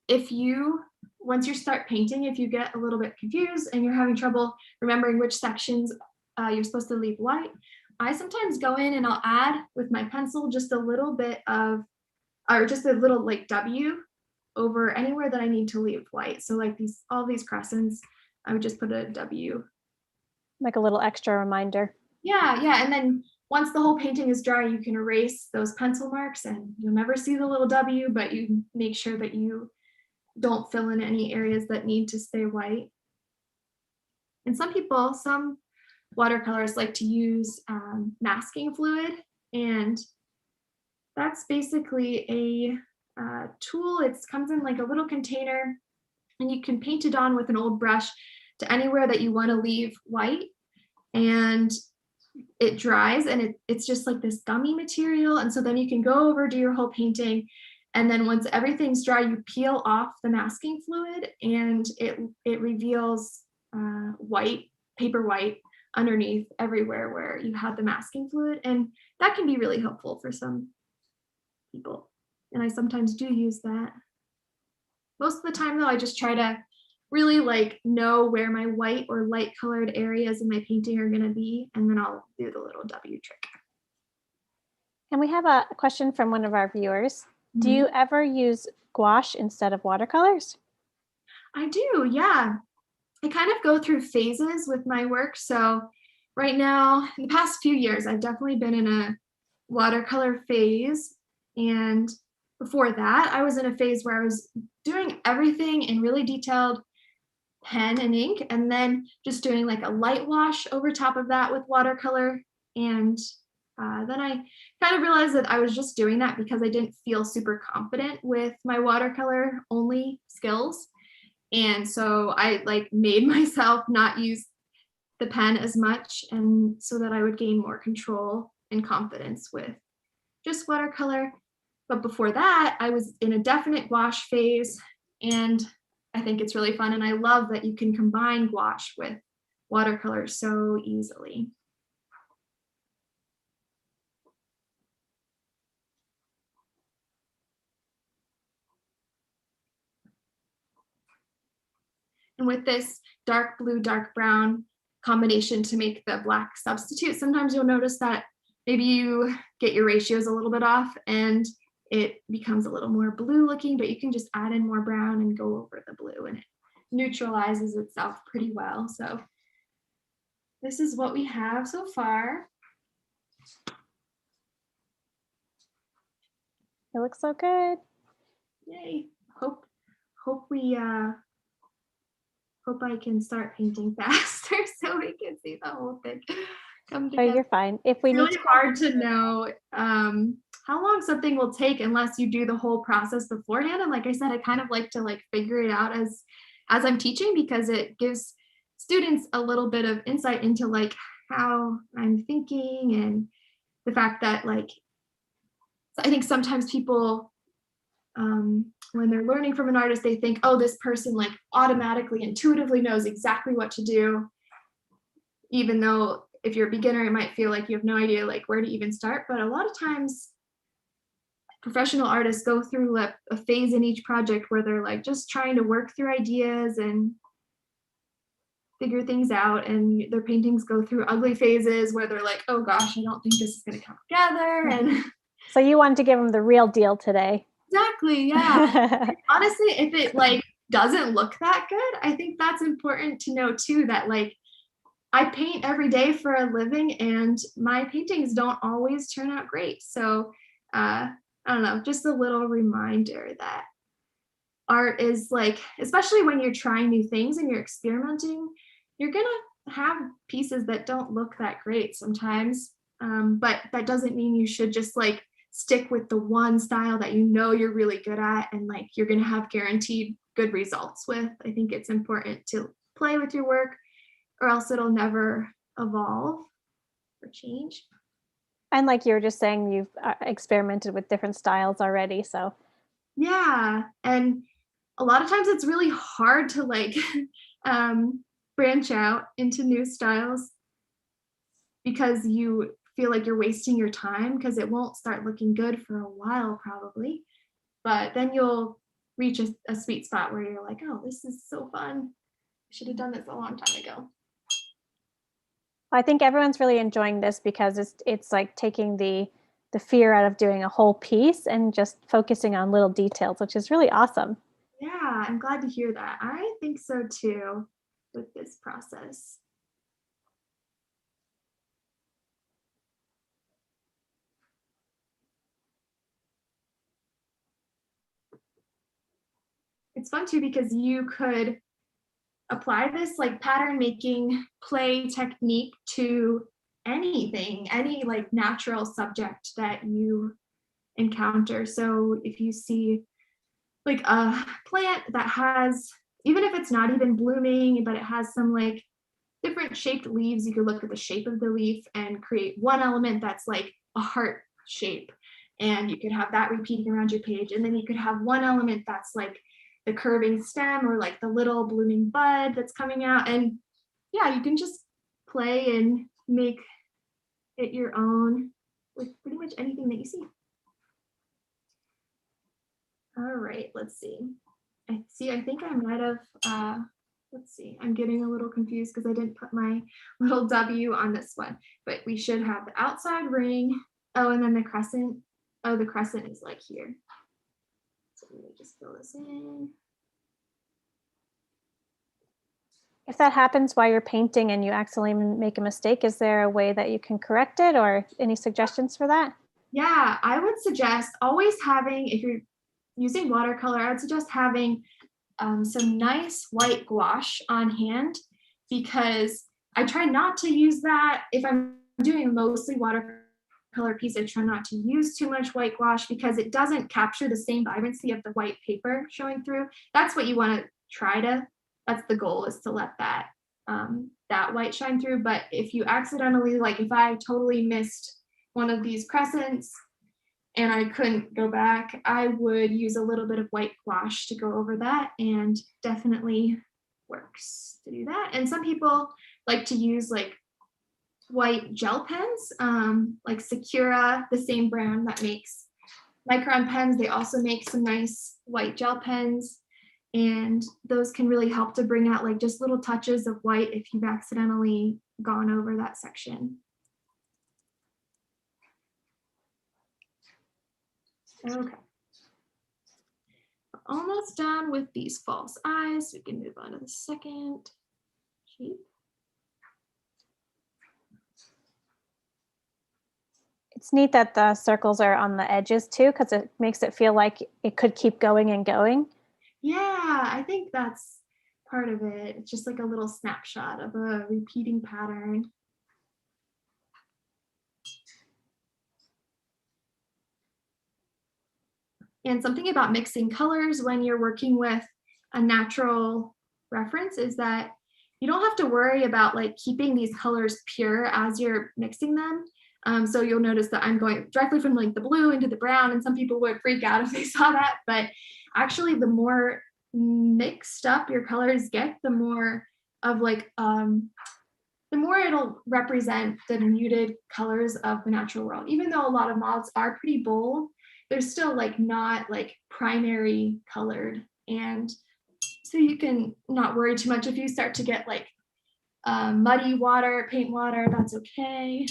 Speaker 2: once you start painting, if you get a little bit confused and you're having trouble remembering which sections you're supposed to leave white, I sometimes go in and I'll add with my pencil just a little bit of, or just a little like W over anywhere that I need to leave white. So like all these crescents, I would just put a W.
Speaker 1: Like a little extra reminder.
Speaker 2: Yeah. And then once the whole painting is dry, you can erase those pencil marks and you'll never see the little W, but you make sure that you don't fill in any areas that need to stay white. And some watercolors like to use masking fluid, and that's basically a tool. It comes in like a little container and you can paint it on with an old brush to anywhere that you want to leave white, and it dries and it's just like this gummy material. And so then you can go over, do your whole painting, and then once everything's dry, you peel off the masking fluid and it reveals paper white underneath everywhere where you had the masking fluid. And that can be really helpful for some people. And I sometimes do use that. Most of the time though, I just try to really like know where my white or light colored areas in my painting are going to be, and then I'll do the little W trick.
Speaker 1: And we have a question from one of our viewers. Do you ever use gouache instead of watercolors?
Speaker 2: I do, yeah. I kind of go through phases with my work. So right now, in the past few years, I've definitely been in a watercolor phase. And before that, I was in a phase where I was doing everything in really detailed pen and ink, and then just doing like a light wash over top of that with watercolor. And then I kind of realized that I was just doing that because I didn't feel super confident with my watercolor only skills. And so I like made myself not use the pen as much, and so that I would gain more control and confidence with just watercolor. But before that, I was in a definite gouache phase, and I think it's really fun. And I love that you can combine gouache with watercolor so easily. And with this dark blue, dark brown combination to make the black substitute, sometimes you'll notice that maybe you get your ratios a little bit off and it becomes a little more blue looking, but you can just add in more brown and go over the blue, and it neutralizes itself pretty well. So this is what we have so far.
Speaker 1: It looks so good.
Speaker 2: Yay. Hope I can start painting faster so we can see the whole thing come together.
Speaker 1: Oh, you're fine. If we
Speaker 2: it's
Speaker 1: need
Speaker 2: really hard to know how long something will take unless you do the whole process beforehand. And like I said, I kind of like to like figure it out as I'm teaching, because it gives students a little bit of insight into like how I'm thinking, and the fact that like I think sometimes people when they're learning from an artist, they think, oh, this person like automatically intuitively knows exactly what to do, even though if you're a beginner, it might feel like you have no idea like where to even start. But a lot of times professional artists go through a phase in each project where they're like just trying to work through ideas and figure things out, and their paintings go through ugly phases where they're like, oh gosh, I don't think this is going to come together. And
Speaker 1: so you wanted to give them the real deal today.
Speaker 2: Exactly, yeah. Honestly, if it like doesn't look that good, I think that's important to know too, that like I paint every day for a living and my paintings don't always turn out great. So I don't know, just a little reminder that art is like, especially when you're trying new things and you're experimenting, you're gonna have pieces that don't look that great sometimes. But that doesn't mean you should just like stick with the one style that you know you're really good at and like you're going to have guaranteed good results with. I think it's important to play with your work, or else it'll never evolve or change.
Speaker 1: And like you were just saying, you've experimented with different styles already, so
Speaker 2: yeah. And a lot of times it's really hard to like branch out into new styles because you feel like you're wasting your time, because it won't start looking good for a while probably, but then you'll reach a sweet spot where you're like, oh, this is so fun, I should have done this a long time ago.
Speaker 1: I think everyone's really enjoying this because it's like taking the fear out of doing a whole piece and just focusing on little details, which is really awesome.
Speaker 2: Yeah, I'm glad to hear that. I think so too with this process. It's fun too because you could apply this like pattern making play technique to anything, any like natural subject that you encounter. So if you see like a plant that has, even if it's not even blooming, but it has some like different shaped leaves, you could look at the shape of the leaf and create one element that's like a heart shape. And you could have that repeating around your page. And then you could have one element that's like the curving stem or like the little blooming bud that's coming out. And yeah, you can just play and make it your own with pretty much anything that you see. All right, let's see. I think I might have, let's see, I'm getting a little confused because I didn't put my little W on this one, but we should have the outside ring. Oh, and then the crescent. Oh, the crescent is like here. So let me just fill this in.
Speaker 1: If that happens while you're painting and you accidentally make a mistake, is there a way that you can correct it, or any suggestions for that?
Speaker 2: Yeah, I would suggest always having, if you're using watercolor, I would suggest having some nice white gouache on hand, because I try not to use that. If I'm doing mostly watercolor piece, I try not to use too much white gouache because it doesn't capture the same vibrancy of the white paper showing through. That's what you want to try to, that's the goal, is to let that that white shine through. But if you accidentally, like if I totally missed one of these crescents and I couldn't go back, I would use a little bit of white gouache to go over that, and definitely works to do that. And some people like to use like white gel pens, like Sakura, the same brand that makes Micron pens. They also make some nice white gel pens, and those can really help to bring out like just little touches of white if you've accidentally gone over that section. Okay. We're almost done with these false eyes. We can move on to the second sheet.
Speaker 1: It's neat that the circles are on the edges too, because it makes it feel like it could keep going and going.
Speaker 2: Yeah, I think that's part of it. It's just like a little snapshot of a repeating pattern. And something about mixing colors when you're working with a natural reference is that you don't have to worry about like keeping these colors pure as you're mixing them. So you'll notice that I'm going directly from like the blue into the brown, and some people would freak out if they saw that, but actually the more mixed up your colors get, the more of like, the more it'll represent the muted colors of the natural world. Even though a lot of moths are pretty bold, they're still like not like primary colored. And so you can not worry too much if you start to get like muddy water, paint water, that's okay.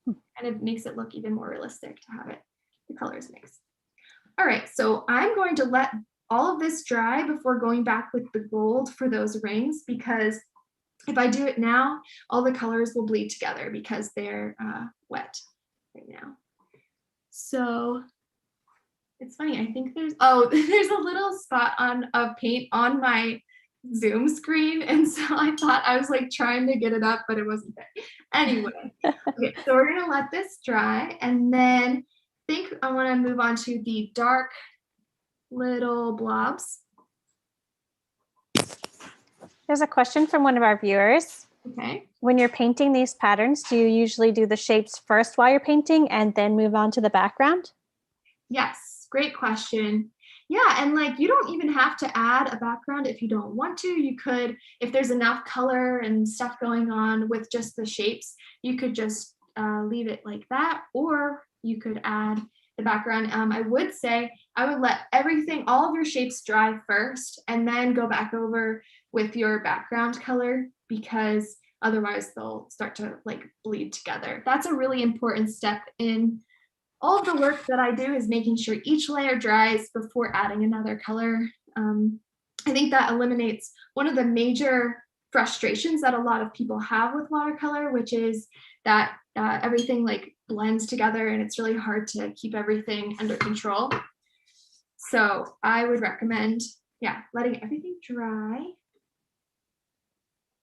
Speaker 2: And it makes it look even more realistic to have it, the colors mixed. All right, so I'm going to let all of this dry before going back with the gold for those rings, because if I do it now, all the colors will bleed together because they're wet right now. So it's funny, I think there's a little spot of paint on my Zoom screen, and so I thought I was like trying to get it up, but it wasn't there. Anyway, okay, so we're gonna let this dry, and then I think I want to move on to the dark little blobs.
Speaker 1: There's a question from one of our viewers.
Speaker 2: Okay.
Speaker 1: When you're painting these patterns, do you usually do the shapes first while you're painting and then move on to the background?
Speaker 2: Yes, great question. Yeah, and like you don't even have to add a background if you don't want to. You could, if there's enough color and stuff going on with just the shapes, you could just leave it like that, or you could add the background. I would say I would let everything, all of your shapes dry first, and then go back over with your background color, because otherwise they'll start to like bleed together. That's a really important step in all of the work that I do, is making sure each layer dries before adding another color. I think that eliminates one of the major frustrations that a lot of people have with watercolor, which is that everything like blends together and it's really hard to keep everything under control. So I would recommend, yeah, letting everything dry.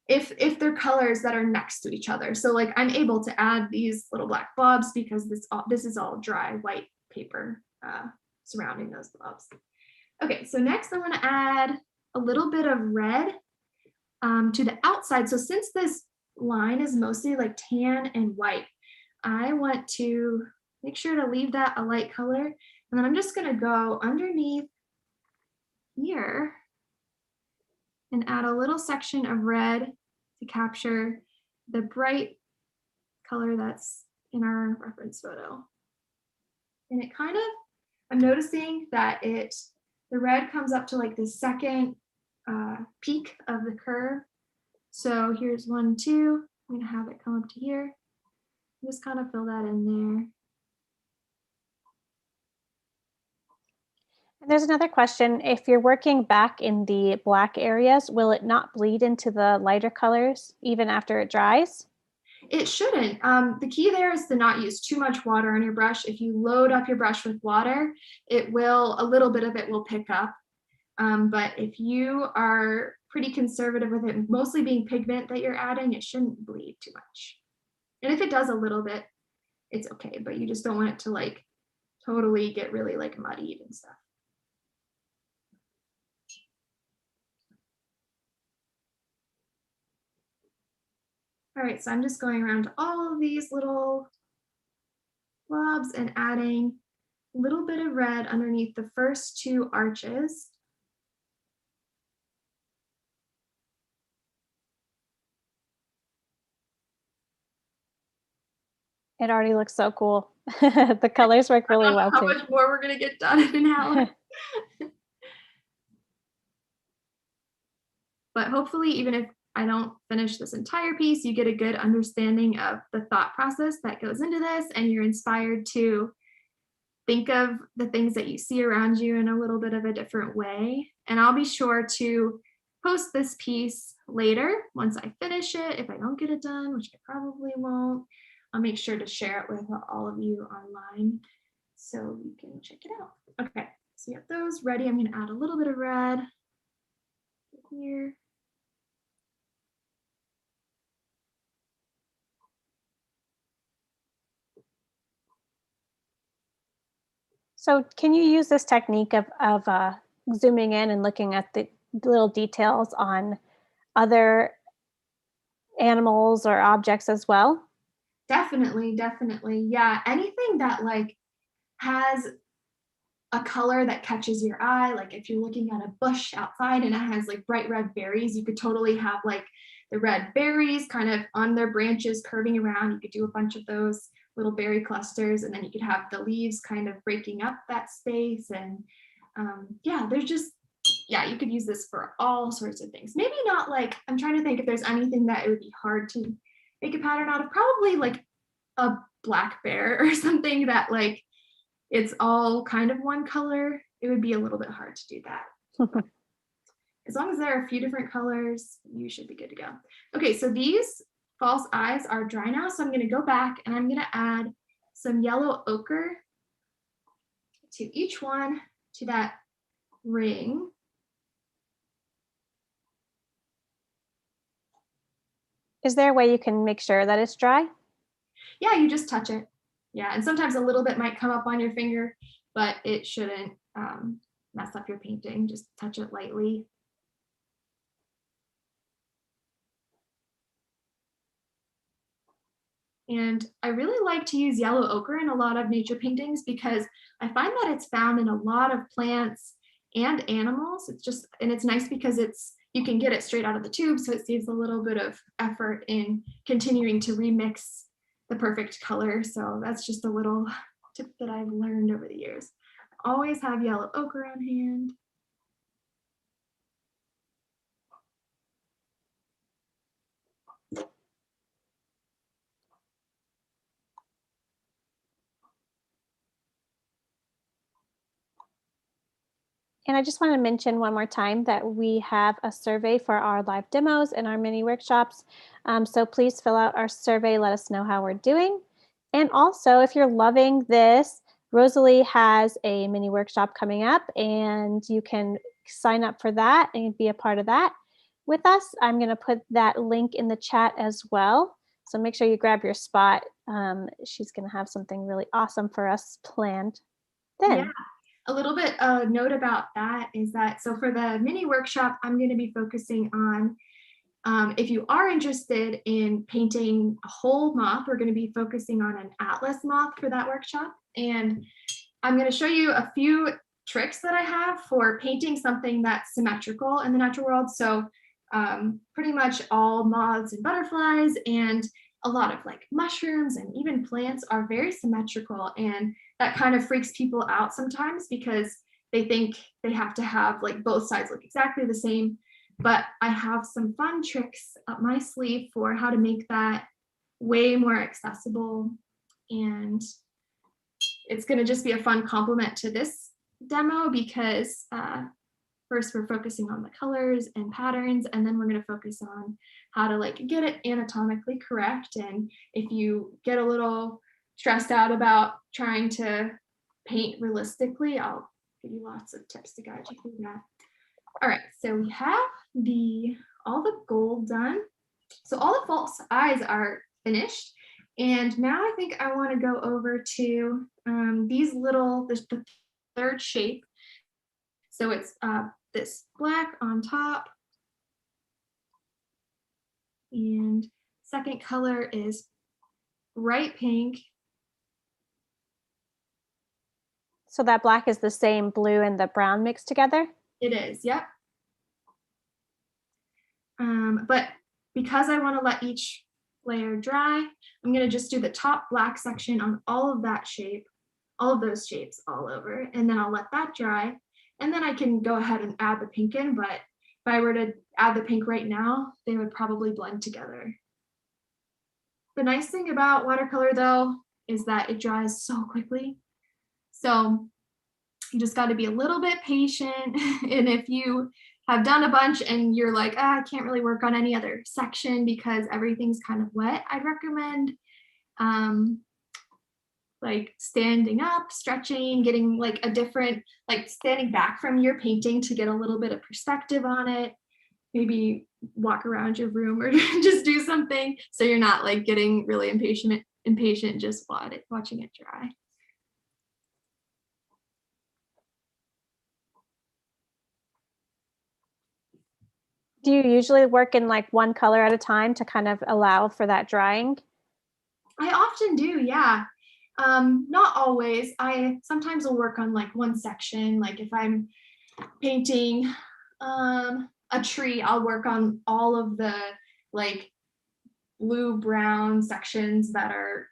Speaker 2: If they're colors that are next to each other. So like I'm able to add these little black blobs because this is all dry white paper surrounding those blobs. Okay, so next I want to add a little bit of red to the outside. So since this line is mostly like tan and white, I want to make sure to leave that a light color. And then I'm just going to go underneath here and add a little section of red to capture the bright color that's in our reference photo. And it kind of, I'm noticing that the red comes up to like the second peak of the curve. So here's 1, 2. I'm gonna have it come up to here. Just kind of fill that in there.
Speaker 1: And there's another question. If you're working back in the black areas, will it not bleed into the lighter colors even after it dries?
Speaker 2: It shouldn't. The key there is to not use too much water on your brush. If you load up your brush with water, a little bit of it will pick up. But if you are pretty conservative with it, mostly being pigment that you're adding, it shouldn't bleed too much. And if it does a little bit, it's okay, but you just don't want it to like totally get really like muddied and stuff. All right, so I'm just going around to all of these little blobs and adding a little bit of red underneath the first 2 arches.
Speaker 1: It already looks so cool. The colors work really well too.
Speaker 2: How much more we're gonna get done in an hour. But hopefully, even if I don't finish this entire piece, you get a good understanding of the thought process that goes into this, and you're inspired to think of the things that you see around you in a little bit of a different way. And I'll be sure to post this piece later once I finish it. If I don't get it done, which I probably won't, I'll make sure to share it with all of you online so you can check it out. Okay, so you have those ready. I'm gonna add a little bit of red here.
Speaker 1: So can you use this technique of zooming in and looking at the little details on other animals or objects as well?
Speaker 2: Definitely, definitely. Yeah, anything that like has a color that catches your eye, like if you're looking at a bush outside and it has like bright red berries, you could totally have like the red berries kind of on their branches curving around. You could do a bunch of those little berry clusters, and then you could have the leaves kind of breaking up that space. And yeah, you could use this for all sorts of things. Maybe not like, I'm trying to think if there's anything that it would be hard to make a pattern out of. Probably like a black bear or something that like it's all kind of one color. It would be a little bit hard to do that. As long as there are a few different colors, you should be good to go. Okay, so these false eyes are dry now, so I'm going to go back and I'm going to add some yellow ochre to each one, to that ring.
Speaker 1: Is there a way you can make sure that it's dry?
Speaker 2: Yeah, you just touch it. Yeah, and sometimes a little bit might come up on your finger, but it shouldn't mess up your painting. Just touch it lightly. And I really like to use yellow ochre in a lot of nature paintings because I find that it's found in a lot of plants and animals. And it's nice because you can get it straight out of the tube, so it saves a little bit of effort in continuing to remix the perfect color. So that's just a little tip that I've learned over the years. Always have yellow ochre on hand.
Speaker 1: And I just want to mention one more time that we have a survey for our live demos and our mini workshops. So please fill out our survey, let us know how we're doing. And also, if you're loving this, Rosalie has a mini workshop coming up, and you can sign up for that and be a part of that with us. I'm going to put that link in the chat as well. So make sure you grab your spot. She's going to have something really awesome for us planned then.
Speaker 2: Yeah. A little bit note about that is that, so for the mini workshop, I'm going to be focusing on, if you are interested in painting a whole moth, we're going to be focusing on an atlas moth for that workshop. And I'm going to show you a few tricks that I have for painting something that's symmetrical in the natural world. So pretty much all moths and butterflies and a lot of like mushrooms and even plants are very symmetrical, and that kind of freaks people out sometimes because they think they have to have like both sides look exactly the same. But I have some fun tricks up my sleeve for how to make that way more accessible, and it's going to just be a fun complement to this demo because first we're focusing on the colors and patterns, and then we're going to focus on how to like get it anatomically correct. And if you get a little stressed out about trying to paint realistically, I'll give you lots of tips to guide you through that. All right, so we have all the gold done. So all the false eyes are finished. And now I think I want to go over to the third shape. So it's this black on top. And second color is bright pink.
Speaker 1: So that black is the same blue and the brown mixed together?
Speaker 2: It is, yep. But because I want to let each layer dry, I'm going to just do the top black section on all of that shape, all of those shapes all over, and then I'll let that dry. And then I can go ahead and add the pink in, but if I were to add the pink right now, they would probably blend together. The nice thing about watercolor though, is that it dries so quickly. So you just got to be a little bit patient. And if you have done a bunch and you're like, I can't really work on any other section because everything's kind of wet, I'd recommend like standing up, stretching, getting like a different, like standing back from your painting to get a little bit of perspective on it. Maybe walk around your room or just do something so you're not like getting really impatient just watching it dry.
Speaker 1: Do you usually work in like one color at a time to kind of allow for that drying?
Speaker 2: I often do, yeah. Not always. I sometimes will work on like one section. Like if I'm painting a tree, I'll work on all of the like blue brown sections that are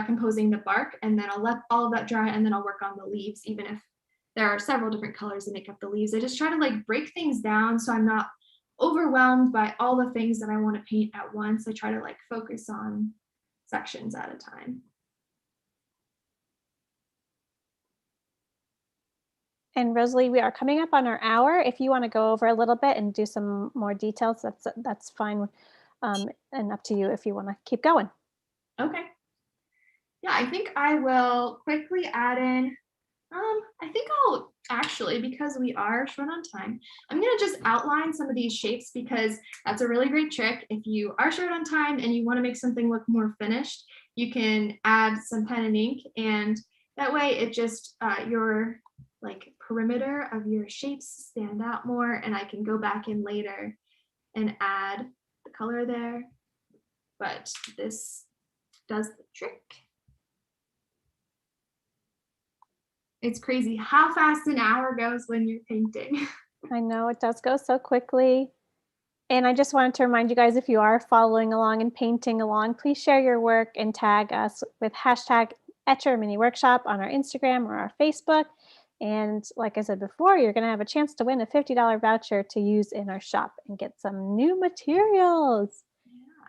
Speaker 2: composing the bark, and then I'll let all of that dry, and then I'll work on the leaves, even if there are several different colors that make up the leaves. I just try to like break things down so I'm not overwhelmed by all the things that I want to paint at once. I try to like focus on sections at a time.
Speaker 1: And Rosalie, we are coming up on our hour. If you want to go over a little bit and do some more details, that's fine, and up to you if you want to keep going.
Speaker 2: Okay. Yeah, I think I will quickly add in, I think I'll actually, because we are short on time, I'm going to just outline some of these shapes because that's a really great trick. If you are short on time and you want to make something look more finished, you can add some pen and ink, and that way it just, your like perimeter of your shapes stand out more, and I can go back in later and add the color there. But this does the trick. It's crazy how fast an hour goes when you're painting.
Speaker 1: I know it does go so quickly. And I just wanted to remind you guys, if you are following along and painting along, please share your work and tag us with hashtag Etchr Mini Workshop on our Instagram or our Facebook. And like I said before, you're going to have a chance to win a $50 voucher to use in our shop and get some new materials.
Speaker 2: Yeah.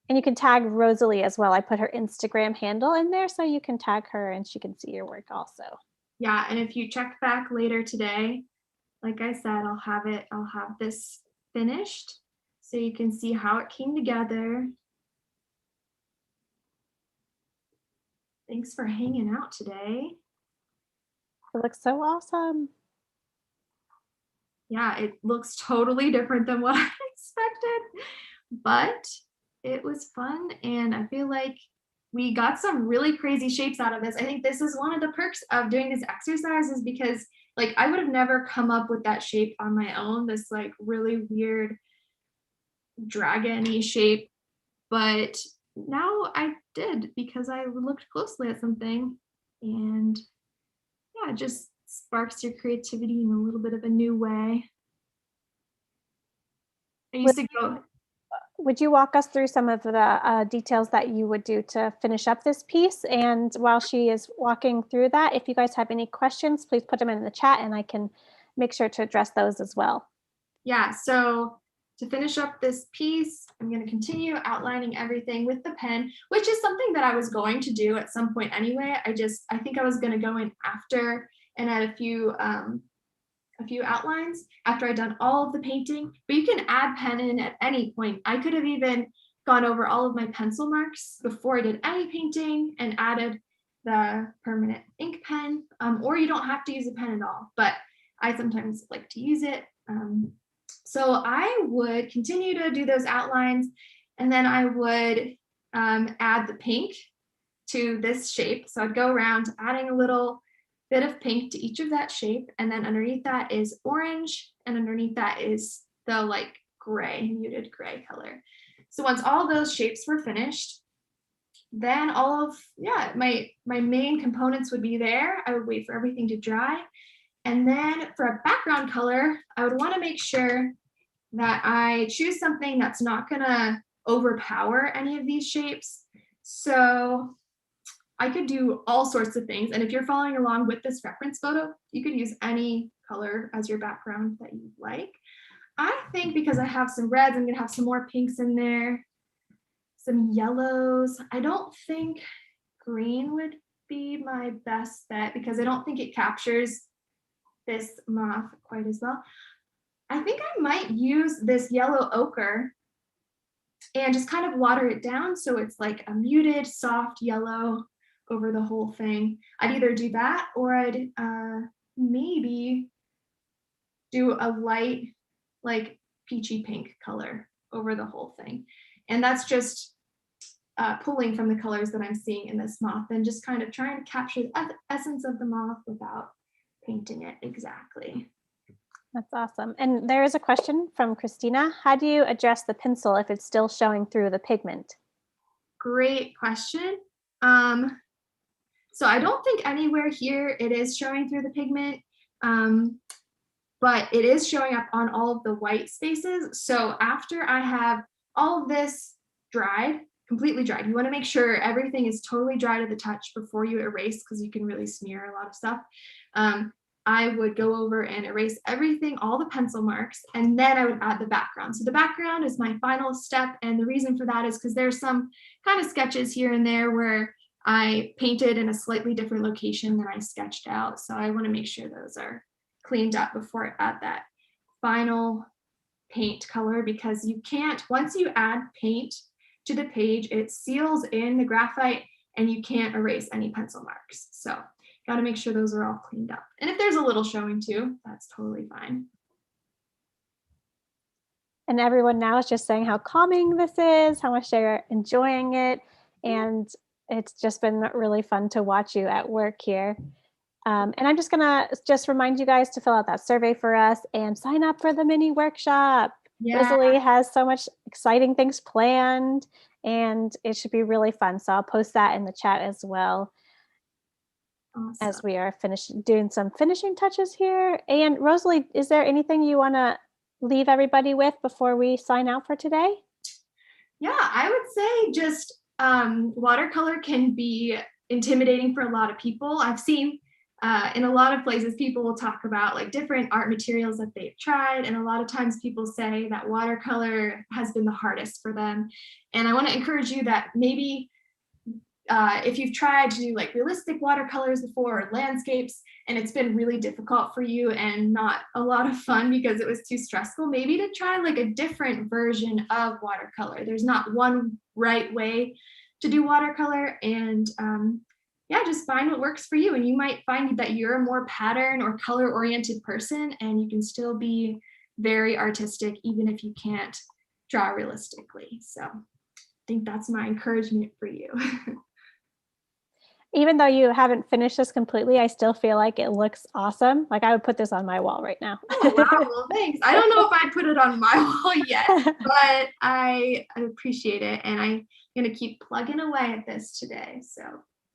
Speaker 1: And you can tag Rosalie as well. I put her Instagram handle in there so you can tag her and she can see your work also.
Speaker 2: Yeah, and if you check back later today, like I said, I'll have this finished so you can see how it came together. Thanks for hanging out today.
Speaker 1: It looks so awesome.
Speaker 2: Yeah, it looks totally different than what I expected, but it was fun, and I feel like we got some really crazy shapes out of this. I think this is one of the perks of doing this exercise, is because like I would have never come up with that shape on my own, this like really weird dragon-y shape, but now I did because I looked closely at something, and yeah, it just sparks your creativity in a little bit of a new way. I used to go.
Speaker 1: Would you walk us through some of the details that you would do to finish up this piece? And while she is walking through that, if you guys have any questions, please put them in the chat and I can make sure to address those as well.
Speaker 2: Yeah, so to finish up this piece, I'm going to continue outlining everything with the pen, which is something that I was going to do at some point anyway. I think I was going to go in after and add a few outlines after I'd done all of the painting, but you can add pen in at any point. I could have even gone over all of my pencil marks before I did any painting and added the permanent ink pen, or you don't have to use a pen at all, but I sometimes like to use it. So I would continue to do those outlines, and then I would add the pink to this shape. So I'd go around adding a little bit of pink to each of that shape, and then underneath that is orange, and underneath that is the like gray, muted gray color. So once all those shapes were finished, then all of my main components would be there. I would wait for everything to dry. And then for a background color, I would want to make sure that I choose something that's not going to overpower any of these shapes. So I could do all sorts of things. And if you're following along with this reference photo, you could use any color as your background that you like. I think because I have some reds, I'm going to have some more pinks in there, some yellows. I don't think green would be my best bet because I don't think it captures this moth quite as well. I think I might use this yellow ochre and just kind of water it down so it's like a muted, soft yellow over the whole thing. I'd either do that or I'd maybe do a light, like peachy pink color over the whole thing. And that's just pulling from the colors that I'm seeing in this moth and just kind of trying to capture the essence of the moth without painting it exactly.
Speaker 1: That's awesome. And there is a question from Christina. How do you adjust the pencil if it's still showing through the pigment?
Speaker 2: Great question. So I don't think anywhere here it is showing through the pigment, but it is showing up on all of the white spaces. So after I have all of this dried, completely dried, you want to make sure everything is totally dry to the touch before you erase because you can really smear a lot of stuff. I would go over and erase everything, all the pencil marks, and then I would add the background. So the background is my final step, and the reason for that is because there's some kind of sketches here and there where I painted in a slightly different location than I sketched out. So I want to make sure those are cleaned up before I add that final paint color, because you can't, once you add paint to the page, it seals in the graphite and you can't erase any pencil marks. So got to make sure those are all cleaned up. And if there's a little showing too, that's totally fine.
Speaker 1: And everyone now is just saying how calming this is, how much they're enjoying it. And it's just been really fun to watch you at work here. And I'm just gonna remind you guys to fill out that survey for us and sign up for the mini workshop. Yeah. Rosalie has so much exciting things planned and it should be really fun. So I'll post that in the chat as well. Awesome. As we are doing some finishing touches here. And Rosalie, is there anything you want to leave everybody with before we sign out for today?
Speaker 2: Yeah, I would say just watercolor can be intimidating for a lot of people. I've seen in a lot of places people will talk about like different art materials that they've tried, and a lot of times people say that watercolor has been the hardest for them. And I want to encourage you that maybe if you've tried to do like realistic watercolors before or landscapes and it's been really difficult for you and not a lot of fun because it was too stressful, maybe to try like a different version of watercolor. There's not one right way to do watercolor, and yeah, just find what works for you. And you might find that you're a more pattern or color oriented person and you can still be very artistic even if you can't draw realistically. So I think that's my encouragement for you.
Speaker 1: Even though you haven't finished this completely, I still feel like it looks awesome. Like I would put this on my wall right now.
Speaker 2: Oh, wow. Well, thanks. I don't know if I'd put it on my wall yet, but I appreciate it. And I'm going to keep plugging away at this today. So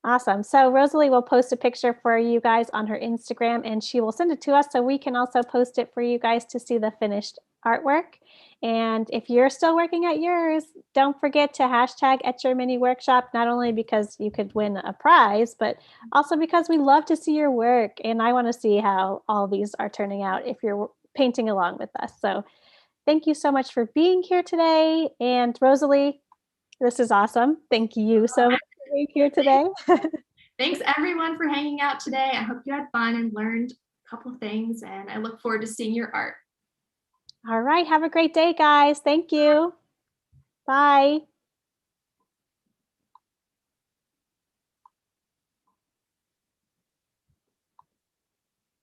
Speaker 1: awesome. So Rosalie will post a picture for you guys on her Instagram and she will send it to us so we can also post it for you guys to see the finished artwork. And if you're still working at yours, don't forget to hashtag Etchr Mini Workshop, not only because you could win a prize, but also because we love to see your work. And I want to see how all these are turning out if you're painting along with us. So thank you so much for being here today. And Rosalie, this is awesome. Thank you so much for being here today.
Speaker 2: Thanks everyone for hanging out today. I hope you had fun and learned a couple of things, and I look forward to seeing your art.
Speaker 1: All right. Have a great day, guys. Thank you. Bye.